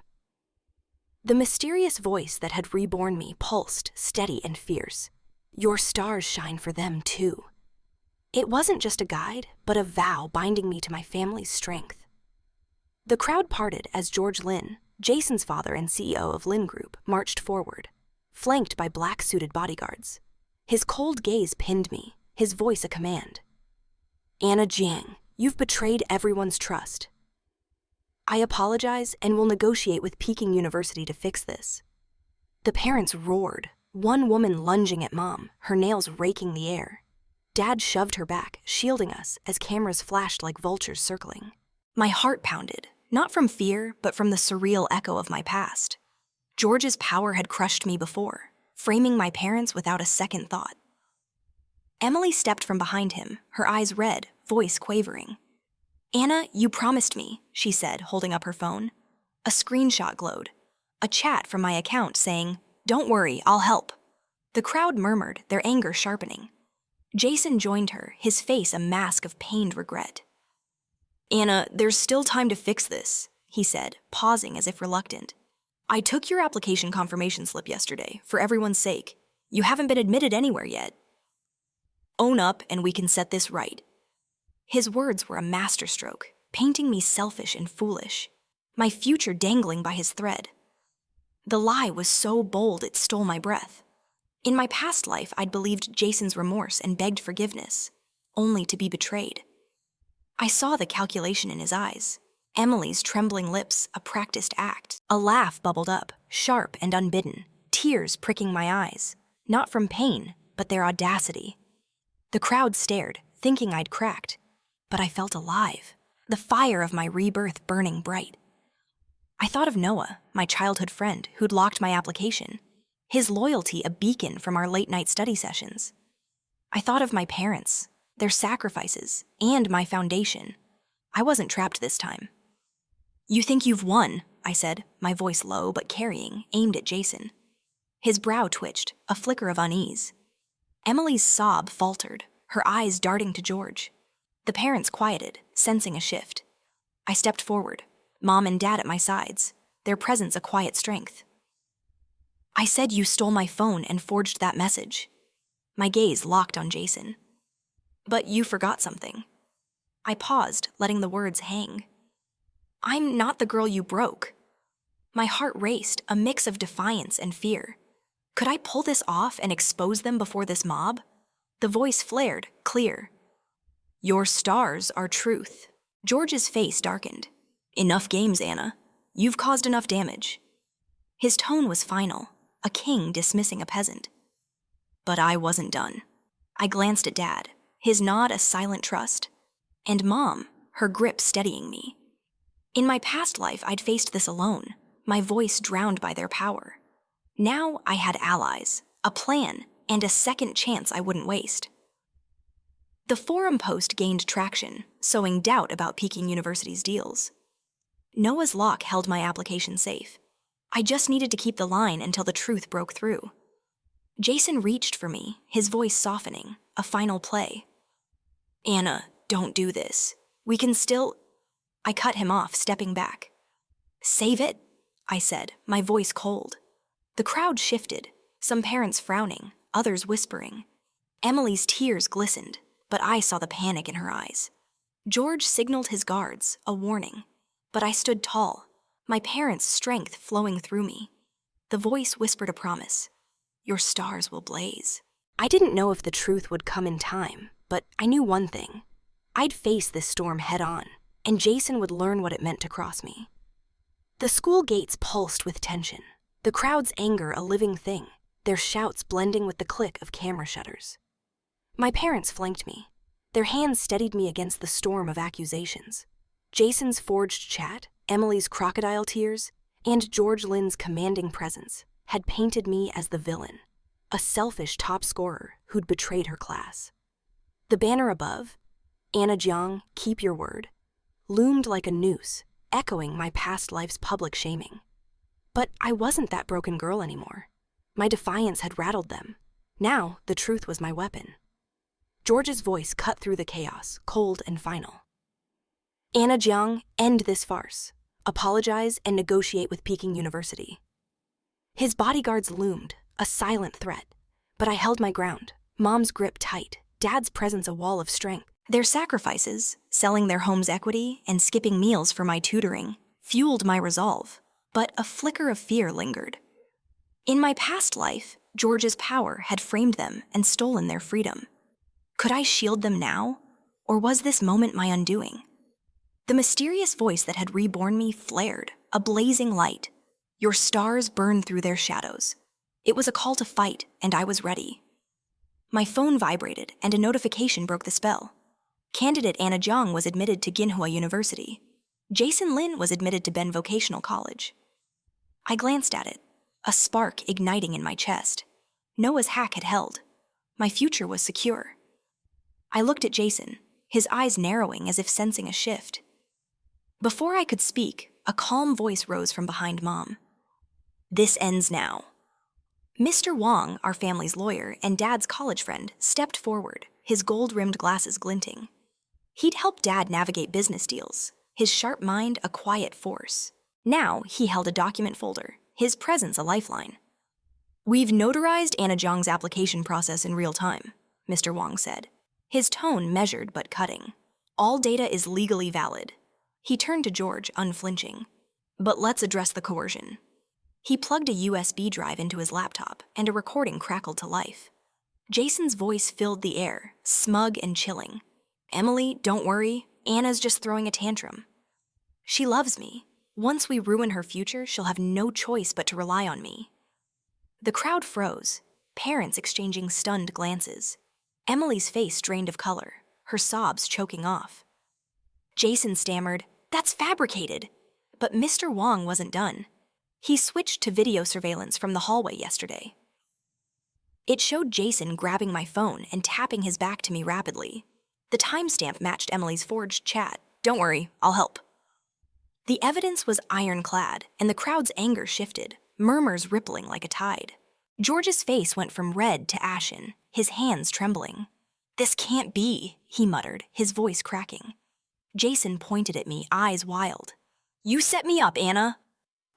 The mysterious voice that had reborn me pulsed, steady and fierce. Your stars shine for them too. It wasn't just a guide, but a vow binding me to my family's strength. The crowd parted as George Lin, Jason's father and CEO of Lin Group, marched forward, flanked by black-suited bodyguards. His cold gaze pinned me, his voice a command. Anna Jiang, you've betrayed everyone's trust. I apologize and will negotiate with Peking University to fix this. The parents roared, one woman lunging at Mom, her nails raking the air. Dad shoved her back, shielding us as cameras flashed like vultures circling. My heart pounded, not from fear, but from the surreal echo of my past. George's power had crushed me before, framing my parents without a second thought. Emily stepped from behind him, her eyes red, voice quavering. Anna, you promised me, she said, holding up her phone. A screenshot glowed. A chat from my account saying, Don't worry, I'll help. The crowd murmured, their anger sharpening. Jason joined her, his face a mask of pained regret. Anna, there's still time to fix this, he said, pausing as if reluctant. I took your application confirmation slip yesterday, for everyone's sake. You haven't been admitted anywhere yet. Own up and we can set this right. His words were a masterstroke, painting me selfish and foolish, my future dangling by his thread. The lie was so bold it stole my breath. In my past life, I'd believed Jason's remorse and begged forgiveness, only to be betrayed. I saw the calculation in his eyes, Emily's trembling lips a practiced act. A laugh bubbled up, sharp and unbidden, tears pricking my eyes, not from pain, but their audacity. The crowd stared, thinking I'd cracked. But I felt alive, the fire of my rebirth burning bright. I thought of Noah, my childhood friend who'd locked my application, his loyalty a beacon from our late-night study sessions. I thought of my parents, their sacrifices, and my foundation. I wasn't trapped this time. "You think you've won," I said, my voice low but carrying, aimed at Jason. His brow twitched, a flicker of unease. Emily's sob faltered, her eyes darting to George. The parents quieted, sensing a shift. I stepped forward, Mom and Dad at my sides, their presence a quiet strength. "I said you stole my phone and forged that message." My gaze locked on Jason. "But you forgot something." I paused, letting the words hang. "I'm not the girl you broke." My heart raced, a mix of defiance and fear. Could I pull this off and expose them before this mob? The voice flared, clear. "Your stars are truth." George's face darkened. "Enough games, Anna. You've caused enough damage." His tone was final, a king dismissing a peasant. But I wasn't done. I glanced at Dad, his nod a silent trust, and Mom, her grip steadying me. In my past life, I'd faced this alone, my voice drowned by their power. Now I had allies, a plan, and a second chance I wouldn't waste. The forum post gained traction, sowing doubt about Peking University's deals. Noah's lock held my application safe. I just needed to keep the line until the truth broke through. Jason reached for me, his voice softening, a final play. "Anna, don't do this. We can still—" I cut him off, stepping back. "Save it," I said, my voice cold. The crowd shifted, some parents frowning, others whispering. Emily's tears glistened, but I saw the panic in her eyes. George signaled his guards, a warning. But I stood tall, my parents' strength flowing through me. The voice whispered a promise. "Your stars will blaze." I didn't know if the truth would come in time, but I knew one thing. I'd face this storm head-on, and Jason would learn what it meant to cross me. The school gates pulsed with tension, the crowd's anger a living thing, their shouts blending with the click of camera shutters. My parents flanked me. Their hands steadied me against the storm of accusations. Jason's forged chat, Emily's crocodile tears, and George Lynn's commanding presence had painted me as the villain, a selfish top scorer who'd betrayed her class. The banner above, "Anna Jiang, keep your word," loomed like a noose, echoing my past life's public shaming. But I wasn't that broken girl anymore. My defiance had rattled them. Now the truth was my weapon. George's voice cut through the chaos, cold and final. "Anna Jiang, end this farce. Apologize and negotiate with Peking University." His bodyguards loomed, a silent threat, but I held my ground, Mom's grip tight, Dad's presence a wall of strength. Their sacrifices, selling their home's equity and skipping meals for my tutoring, fueled my resolve, but a flicker of fear lingered. In my past life, George's power had framed them and stolen their freedom. Could I shield them now, or was this moment my undoing? The mysterious voice that had reborn me flared, a blazing light. Your stars burned through their shadows. It was a call to fight, and I was ready. My phone vibrated, and a notification broke the spell. Candidate Anna Jiang was admitted to Ginhua University. Jason Lin was admitted to Ben Vocational College. I glanced at it, a spark igniting in my chest. Noah's hack had held. My future was secure. I looked at Jason, his eyes narrowing as if sensing a shift. Before I could speak, a calm voice rose from behind Mom. "This ends now." Mr. Wang, our family's lawyer and Dad's college friend, stepped forward, his gold-rimmed glasses glinting. He'd helped Dad navigate business deals, his sharp mind a quiet force. Now he held a document folder, his presence a lifeline. "We've notarized Anna Jiang's application process in real time," Mr. Wang said, his tone measured but cutting. "All data is legally valid." He turned to George, unflinching. "But let's address the coercion." He plugged a USB drive into his laptop, and a recording crackled to life. Jason's voice filled the air, smug and chilling. "Emily, don't worry. Anna's just throwing a tantrum. She loves me. Once we ruin her future, she'll have no choice but to rely on me." The crowd froze, parents exchanging stunned glances. Emily's face drained of color, her sobs choking off. Jason stammered, "That's fabricated." But Mr. Wong wasn't done. He switched to video surveillance from the hallway yesterday. It showed Jason grabbing my phone and tapping his back to me rapidly. The timestamp matched Emily's forged chat. "Don't worry, I'll help." The evidence was ironclad, and the crowd's anger shifted, murmurs rippling like a tide. George's face went from red to ashen, his hands trembling. "This can't be," he muttered, his voice cracking. Jason pointed at me, eyes wild. "You set me up, Anna."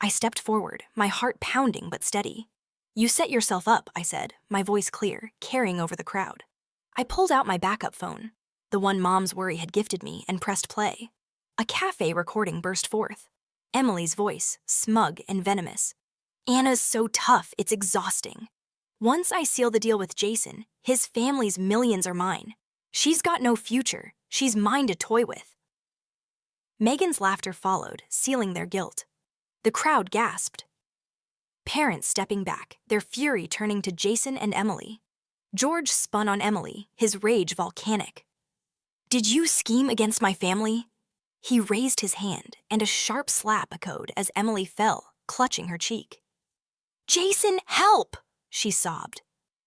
I stepped forward, my heart pounding but steady. "You set yourself up," I said, my voice clear, carrying over the crowd. I pulled out my backup phone, the one Mom's worry had gifted me, and pressed play. A cafe recording burst forth. Emily's voice, smug and venomous. "Anna's so tough, it's exhausting. Once I seal the deal with Jason, his family's millions are mine. She's got no future. She's mine to toy with." Megan's laughter followed, sealing their guilt. The crowd gasped. Parents stepping back, their fury turning to Jason and Emily. George spun on Emily, his rage volcanic. "Did you scheme against my family?" He raised his hand, and a sharp slap echoed as Emily fell, clutching her cheek. "Jason, help!" she sobbed.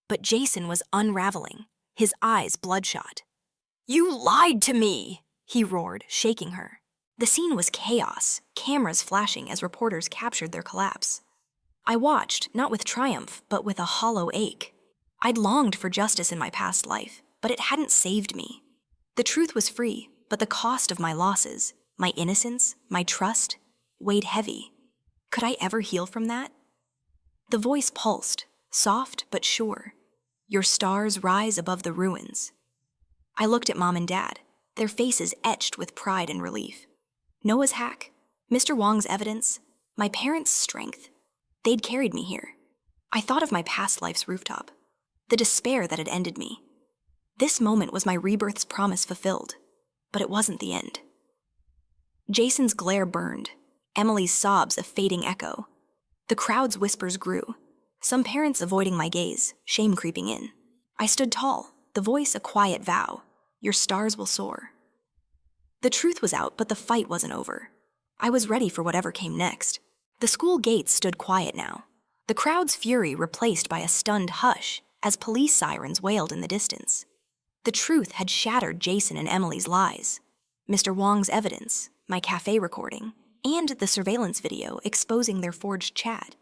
But Jason was unraveling, his eyes bloodshot. "You lied to me!" he roared, shaking her. The scene was chaos, cameras flashing as reporters captured their collapse. I watched, not with triumph, but with a hollow ache. I'd longed for justice in my past life, but it hadn't saved me. The truth was free, but the cost of my losses, my innocence, my trust, weighed heavy. Could I ever heal from that? The voice pulsed, soft but sure. "Your stars rise above the ruins." I looked at Mom and Dad, their faces etched with pride and relief. Noah's hack, Mr. Wong's evidence, my parents' strength. They'd carried me here. I thought of my past life's rooftop, the despair that had ended me. This moment was my rebirth's promise fulfilled, but it wasn't the end. Jason's glare burned, Emily's sobs a fading echo. The crowd's whispers grew, some parents avoiding my gaze, shame creeping in. I stood tall, the voice a quiet vow. "Your stars will soar." The truth was out, but the fight wasn't over. I was ready for whatever came next. The school gates stood quiet now, the crowd's fury replaced by a stunned hush as police sirens wailed in the distance. The truth had shattered Jason and Emily's lies. Mr. Wong's evidence, my cafe recording, and the surveillance video exposing their forged chat.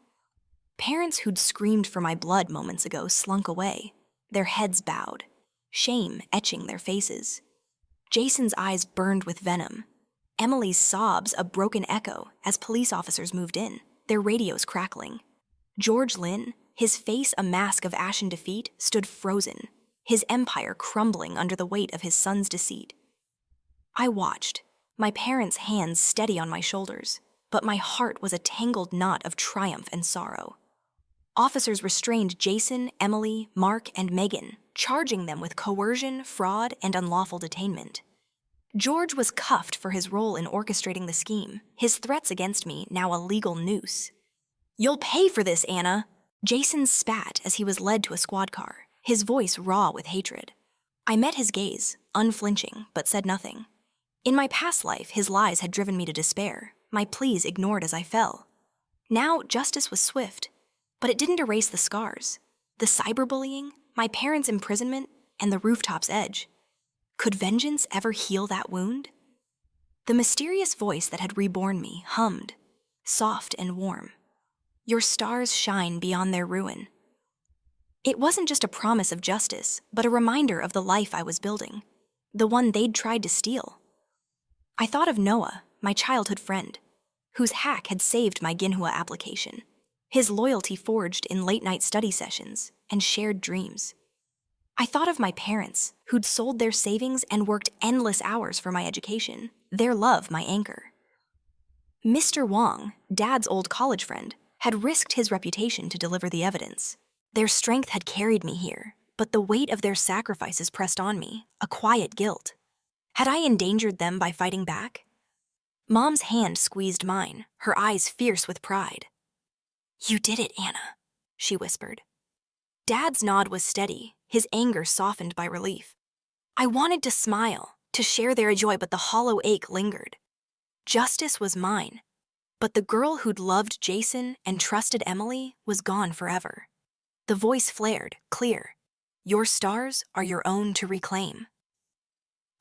Parents who'd screamed for my blood moments ago slunk away, their heads bowed, shame etching their faces. Jason's eyes burned with venom. Emily's sobs a broken echo as police officers moved in, their radios crackling. George Lynn, his face a mask of ashen defeat, stood frozen, his empire crumbling under the weight of his son's deceit. I watched, my parents' hands steady on my shoulders, but my heart was a tangled knot of triumph and sorrow. Officers restrained Jason, Emily, Mark, and Megan, charging them with coercion, fraud, and unlawful detainment. George was cuffed for his role in orchestrating the scheme, his threats against me now a legal noose. "You'll pay for this, Anna!" Jason spat as he was led to a squad car, his voice raw with hatred. I met his gaze, unflinching, but said nothing. In my past life, his lies had driven me to despair, my pleas ignored as I fell. Now, justice was swift, but it didn't erase the scars. The cyberbullying, my parents' imprisonment, and the rooftop's edge. Could vengeance ever heal that wound? The mysterious voice that had reborn me hummed, soft and warm. "Your stars shine beyond their ruin." It wasn't just a promise of justice, but a reminder of the life I was building, the one they'd tried to steal. I thought of Noah, my childhood friend, whose hack had saved my manhwa application, his loyalty forged in late-night study sessions and shared dreams. I thought of my parents, who'd sold their savings and worked endless hours for my education, their love my anchor. Mr. Wong, Dad's old college friend, had risked his reputation to deliver the evidence. Their strength had carried me here, but the weight of their sacrifices pressed on me, a quiet guilt. Had I endangered them by fighting back? Mom's hand squeezed mine, her eyes fierce with pride. "You did it, Anna," she whispered. Dad's nod was steady, his anger softened by relief. I wanted to smile, to share their joy, but the hollow ache lingered. Justice was mine, but the girl who'd loved Jason and trusted Emily was gone forever. The voice flared, clear. Your stars are your own to reclaim.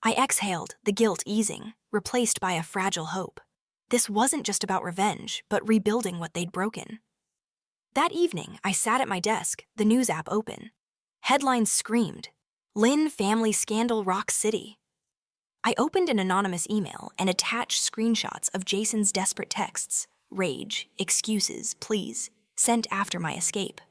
I exhaled, the guilt easing, replaced by a fragile hope. This wasn't just about revenge, but rebuilding what they'd broken. That evening, I sat at my desk, the news app open. Headlines screamed, Lin family scandal rocks city. I opened an anonymous email and attached screenshots of Jason's desperate texts, rage, excuses, pleas, sent after my escape.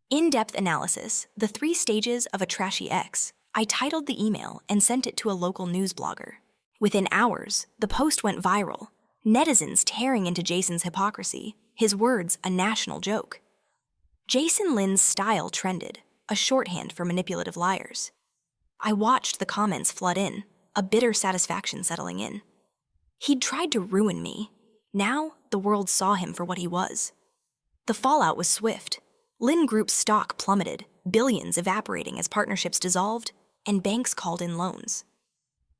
In-depth analysis, the 3 stages of a trashy ex. I titled the email and sent it to a local news blogger. Within hours, the post went viral, netizens tearing into Jason's hypocrisy, his words a national joke. Jason Lin's style trended, a shorthand for manipulative liars. I watched the comments flood in, a bitter satisfaction settling in. He'd tried to ruin me. Now, the world saw him for what he was. The fallout was swift. Lin Group's stock plummeted, billions evaporating as partnerships dissolved, and banks called in loans.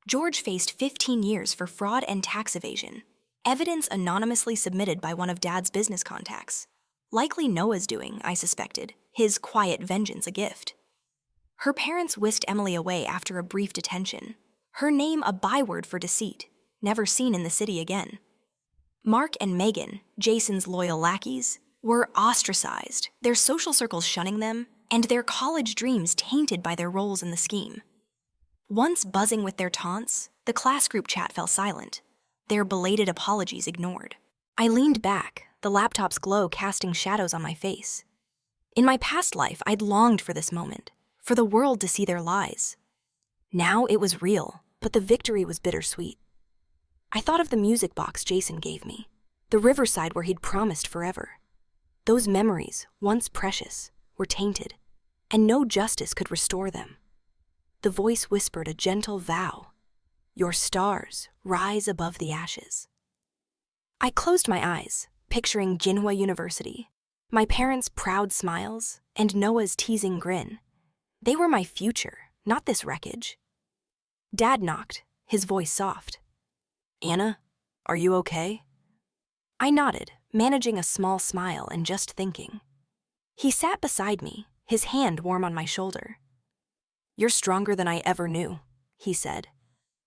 George faced 15 years for fraud and tax evasion, evidence anonymously submitted by one of Dad's business contacts. Likely Noah's doing, I suspected, his quiet vengeance a gift. Her parents whisked Emily away after a brief detention, her name a byword for deceit, never seen in the city again. Mark and Megan, Jason's loyal lackeys, were ostracized, their social circles shunning them, and their college dreams tainted by their roles in the scheme. Once buzzing with their taunts, the class group chat fell silent, their belated apologies ignored. I leaned back, the laptop's glow casting shadows on my face. In my past life, I'd longed for this moment, for the world to see their lies. Now it was real, but the victory was bittersweet. I thought of the music box Jason gave me, the riverside where he'd promised forever. Those memories, once precious, were tainted, and no justice could restore them. The voice whispered a gentle vow. Your stars rise above the ashes. I closed my eyes, picturing Jinhua University, my parents' proud smiles, and Noah's teasing grin. They were my future, not this wreckage. Dad knocked, his voice soft. Anna, are you okay? I nodded, managing a small smile and just thinking. He sat beside me, his hand warm on my shoulder. You're stronger than I ever knew, he said.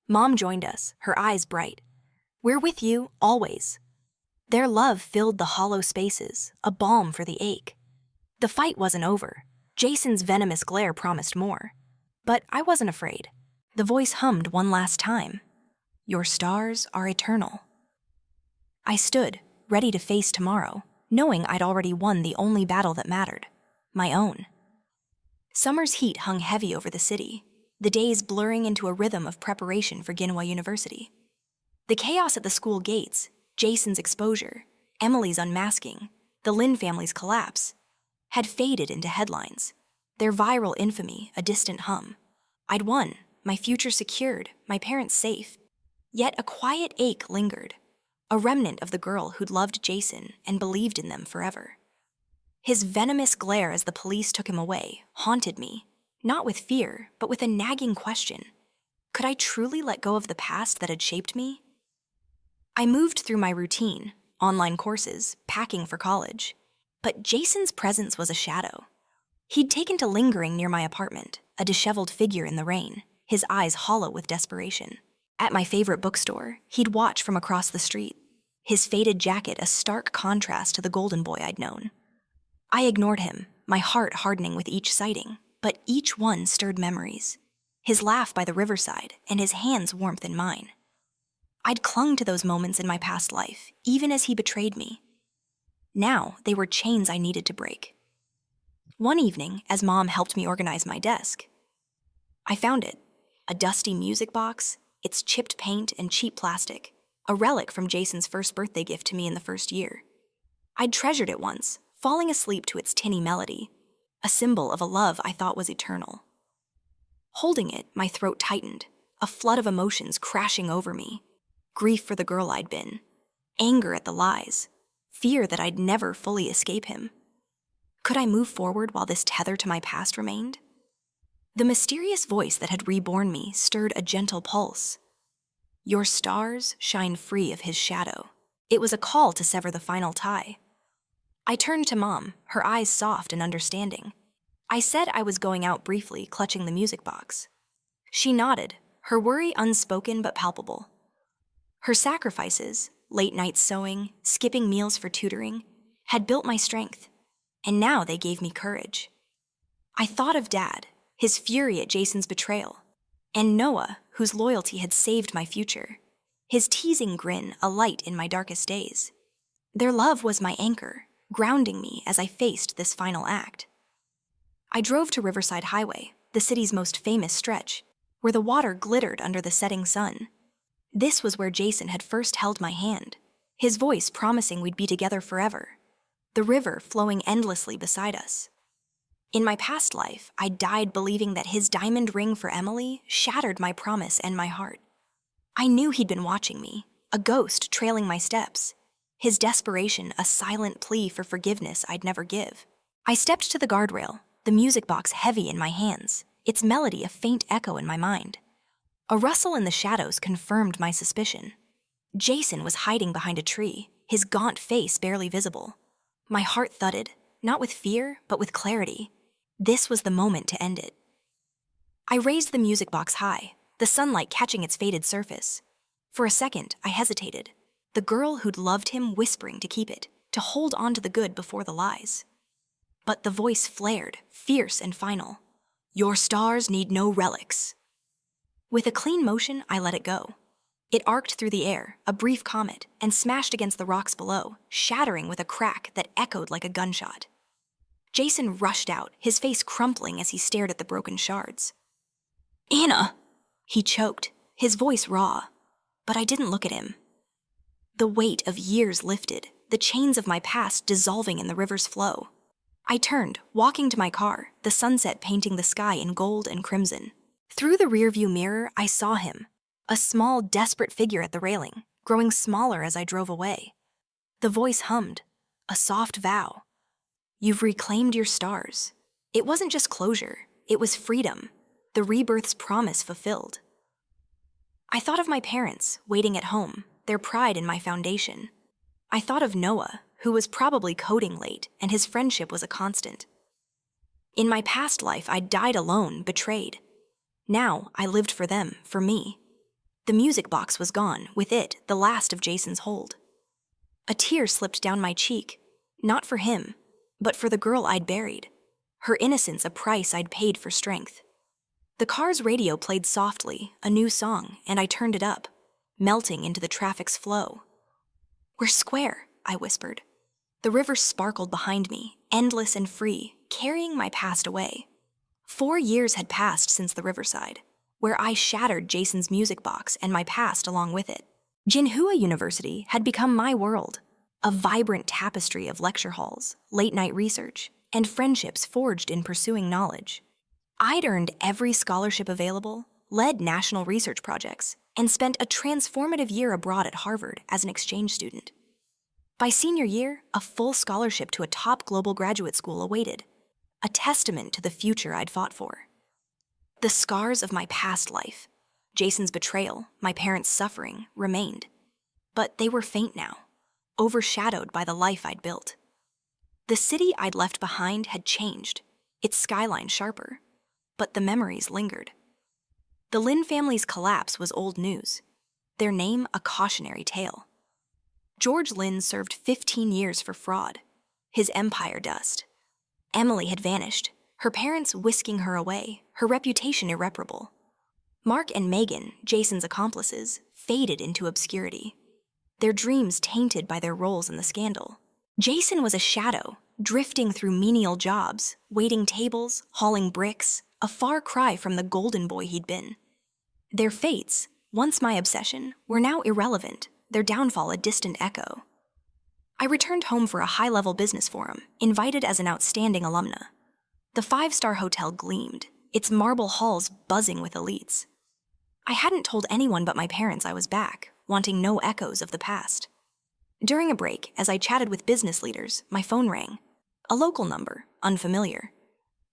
Mom joined us, her eyes bright. We're with you, always. Their love filled the hollow spaces, a balm for the ache. The fight wasn't over. Jason's venomous glare promised more. But I wasn't afraid. The voice hummed one last time. Your stars are eternal. I stood, ready to face tomorrow, knowing I'd already won the only battle that mattered, my own. Summer's heat hung heavy over the city, the days blurring into a rhythm of preparation for Jinhua University. The chaos at the school gates, Jason's exposure, Emily's unmasking, the Lin family's collapse, had faded into headlines, their viral infamy a distant hum. I'd won, my future secured, my parents safe. Yet a quiet ache lingered, a remnant of the girl who'd loved Jason and believed in them forever. His venomous glare as the police took him away haunted me, not with fear, but with a nagging question. Could I truly let go of the past that had shaped me? I moved through my routine, online courses, packing for college. But Jason's presence was a shadow. He'd taken to lingering near my apartment, a disheveled figure in the rain, his eyes hollow with desperation. At my favorite bookstore, he'd watch from across the street, his faded jacket a stark contrast to the golden boy I'd known. I ignored him, my heart hardening with each sighting, but each one stirred memories. His laugh by the riverside and his hand's warmth in mine. I'd clung to those moments in my past life, even as he betrayed me. Now they were chains I needed to break. One evening, as Mom helped me organize my desk, I found it, a dusty music box, its chipped paint and cheap plastic, a relic from Jason's first birthday gift to me in the first year. I'd treasured it once, falling asleep to its tinny melody, a symbol of a love I thought was eternal. Holding it, my throat tightened, a flood of emotions crashing over me. Grief for the girl I'd been, anger at the lies, fear that I'd never fully escape him. Could I move forward while this tether to my past remained? The mysterious voice that had reborn me stirred a gentle pulse. Your stars shine free of his shadow. It was a call to sever the final tie. I turned to Mom, her eyes soft and understanding. I said I was going out briefly, clutching the music box. She nodded, her worry unspoken but palpable. Her sacrifices, late night sewing, skipping meals for tutoring, had built my strength, and now they gave me courage. I thought of Dad, his fury at Jason's betrayal, and Noah, whose loyalty had saved my future, his teasing grin a light in my darkest days. Their love was my anchor, grounding me as I faced this final act. I drove to Riverside Highway, the city's most famous stretch, where the water glittered under the setting sun. This was where Jason had first held my hand, his voice promising we'd be together forever, the river flowing endlessly beside us. In my past life, I died believing that his diamond ring for Emily shattered my promise and my heart. I knew he'd been watching me, a ghost trailing my steps, his desperation a silent plea for forgiveness I'd never give. I stepped to the guardrail, the music box heavy in my hands, its melody a faint echo in my mind. A rustle in the shadows confirmed my suspicion. Jason was hiding behind a tree, his gaunt face barely visible. My heart thudded, not with fear, but with clarity. This was the moment to end it. I raised the music box high, the sunlight catching its faded surface. For a second, I hesitated, the girl who'd loved him whispering to keep it, to hold on to the good before the lies. But the voice flared, fierce and final. Your stars need no relics. With a clean motion, I let it go. It arced through the air, a brief comet, and smashed against the rocks below, shattering with a crack that echoed like a gunshot. Jason rushed out, his face crumpling as he stared at the broken shards. Anna! He choked, his voice raw. But I didn't look at him. The weight of years lifted, the chains of my past dissolving in the river's flow. I turned, walking to my car, the sunset painting the sky in gold and crimson. Through the rearview mirror, I saw him, a small, desperate figure at the railing, growing smaller as I drove away. The voice hummed, a soft vow. You've reclaimed your stars. It wasn't just closure, it was freedom, the rebirth's promise fulfilled. I thought of my parents, waiting at home, their pride in my foundation. I thought of Noah, who was probably coding late, and his friendship was a constant. In my past life, I'd died alone, betrayed. Now, I lived for them, for me. The music box was gone, with it, the last of Jason's hold. A tear slipped down my cheek, not for him, but for the girl I'd buried, her innocence a price I'd paid for strength. The car's radio played softly, a new song, and I turned it up, melting into the traffic's flow. We're square, I whispered. The river sparkled behind me, endless and free, carrying my past away. 4 years had passed since the riverside, where I shattered Jason's music box and my past along with it. Jinhua University had become my world, a vibrant tapestry of lecture halls, late-night research, and friendships forged in pursuing knowledge. I'd earned every scholarship available, led national research projects, and spent a transformative year abroad at Harvard as an exchange student. By senior year, a full scholarship to a top global graduate school awaited, a testament to the future I'd fought for. The scars of my past life, Jason's betrayal, my parents' suffering, remained. But they were faint now, overshadowed by the life I'd built. The city I'd left behind had changed, its skyline sharper, but the memories lingered. The Lin family's collapse was old news, their name a cautionary tale. George Lin served 15 years for fraud, his empire dust. Emily had vanished, her parents whisking her away, her reputation irreparable. Mark and Megan, Jason's accomplices, faded into obscurity, their dreams tainted by their roles in the scandal. Jason was a shadow, drifting through menial jobs, waiting tables, hauling bricks, a far cry from the golden boy he'd been. Their fates, once my obsession, were now irrelevant, their downfall a distant echo. I returned home for a high-level business forum, invited as an outstanding alumna. The 5-star hotel gleamed, its marble halls buzzing with elites. I hadn't told anyone but my parents I was back, wanting no echoes of the past. During a break, as I chatted with business leaders, my phone rang. A local number, unfamiliar.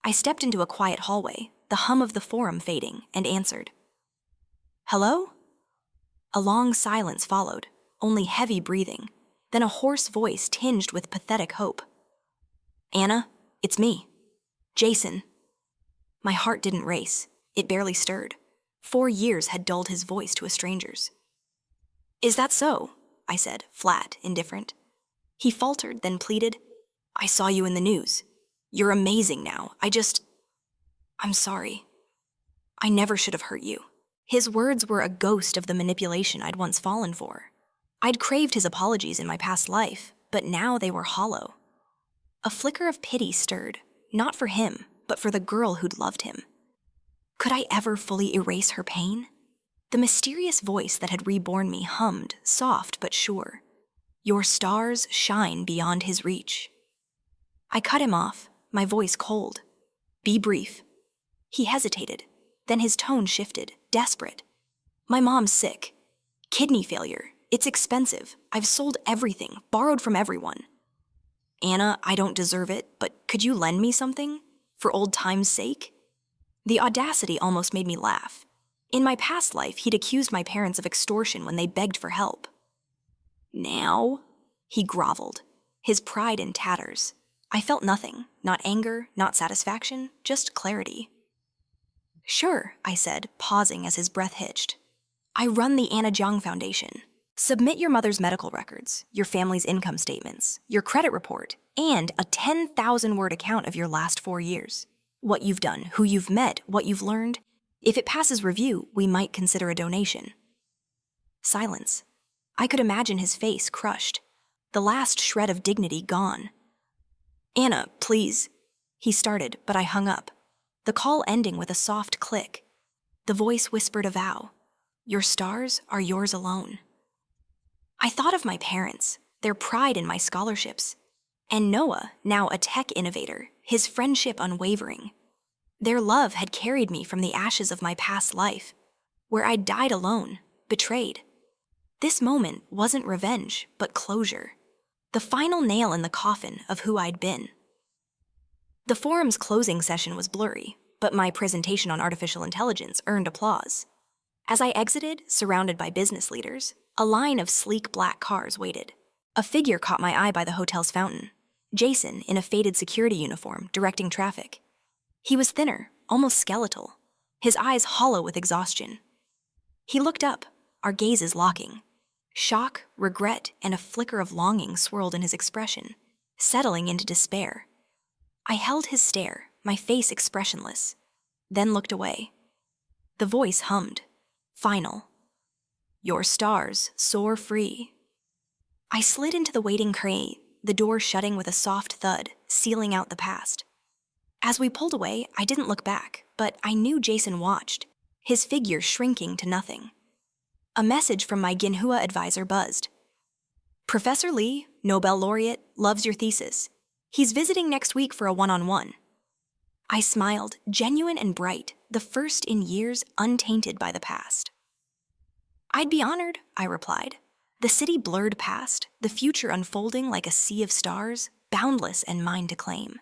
I stepped into a quiet hallway, the hum of the forum fading, and answered. "Hello?" A long silence followed, only heavy breathing, then a hoarse voice tinged with pathetic hope. "Anna, it's me. Jason." My heart didn't race. It barely stirred. 4 years had dulled his voice to a stranger's. "Is that so?" I said, flat, indifferent. He faltered, then pleaded, "I saw you in the news. You're amazing now. I'm sorry. I never should have hurt you." His words were a ghost of the manipulation I'd once fallen for. I'd craved his apologies in my past life, but now they were hollow. A flicker of pity stirred, not for him, but for the girl who'd loved him. Could I ever fully erase her pain? The mysterious voice that had reborn me hummed, soft but sure. "Your stars shine beyond his reach." I cut him off, my voice cold. "Be brief." He hesitated, then his tone shifted, desperate. "My mom's sick. Kidney failure. It's expensive. I've sold everything, borrowed from everyone. Anna, I don't deserve it, but could you lend me something? For old time's sake?" The audacity almost made me laugh. In my past life, he'd accused my parents of extortion when they begged for help. "Now?" He groveled, his pride in tatters. I felt nothing, not anger, not satisfaction, just clarity. "Sure," I said, pausing as his breath hitched. "I run the Anna Jiang Foundation. Submit your mother's medical records, your family's income statements, your credit report, and a 10,000-word account of your last 4 years. What you've done, who you've met, what you've learned. If it passes review, we might consider a donation." Silence. I could imagine his face crushed, the last shred of dignity gone. "Anna, please." He started, but I hung up, the call ending with a soft click. The voice whispered a vow. "Your stars are yours alone." I thought of my parents, their pride in my scholarships, and Noah, now a tech innovator, his friendship unwavering. Their love had carried me from the ashes of my past life, where I'd died alone, betrayed. This moment wasn't revenge, but closure. The final nail in the coffin of who I'd been. The forum's closing session was blurry, but my presentation on artificial intelligence earned applause. As I exited, surrounded by business leaders, a line of sleek black cars waited. A figure caught my eye by the hotel's fountain. Jason, in a faded security uniform, directing traffic. He was thinner, almost skeletal, his eyes hollow with exhaustion. He looked up, our gazes locking. Shock, regret, and a flicker of longing swirled in his expression, settling into despair. I held his stare, my face expressionless, then looked away. The voice hummed, final. "Your stars soar free." I slid into the waiting crate, the door shutting with a soft thud, sealing out the past. As we pulled away, I didn't look back, but I knew Jason watched, his figure shrinking to nothing. A message from my manhwa advisor buzzed. "Professor Lee, Nobel laureate, loves your thesis. He's visiting next week for a one-on-one." I smiled, genuine and bright, the first in years untainted by the past. "I'd be honored," I replied. The city blurred past, the future unfolding like a sea of stars, boundless and mine to claim.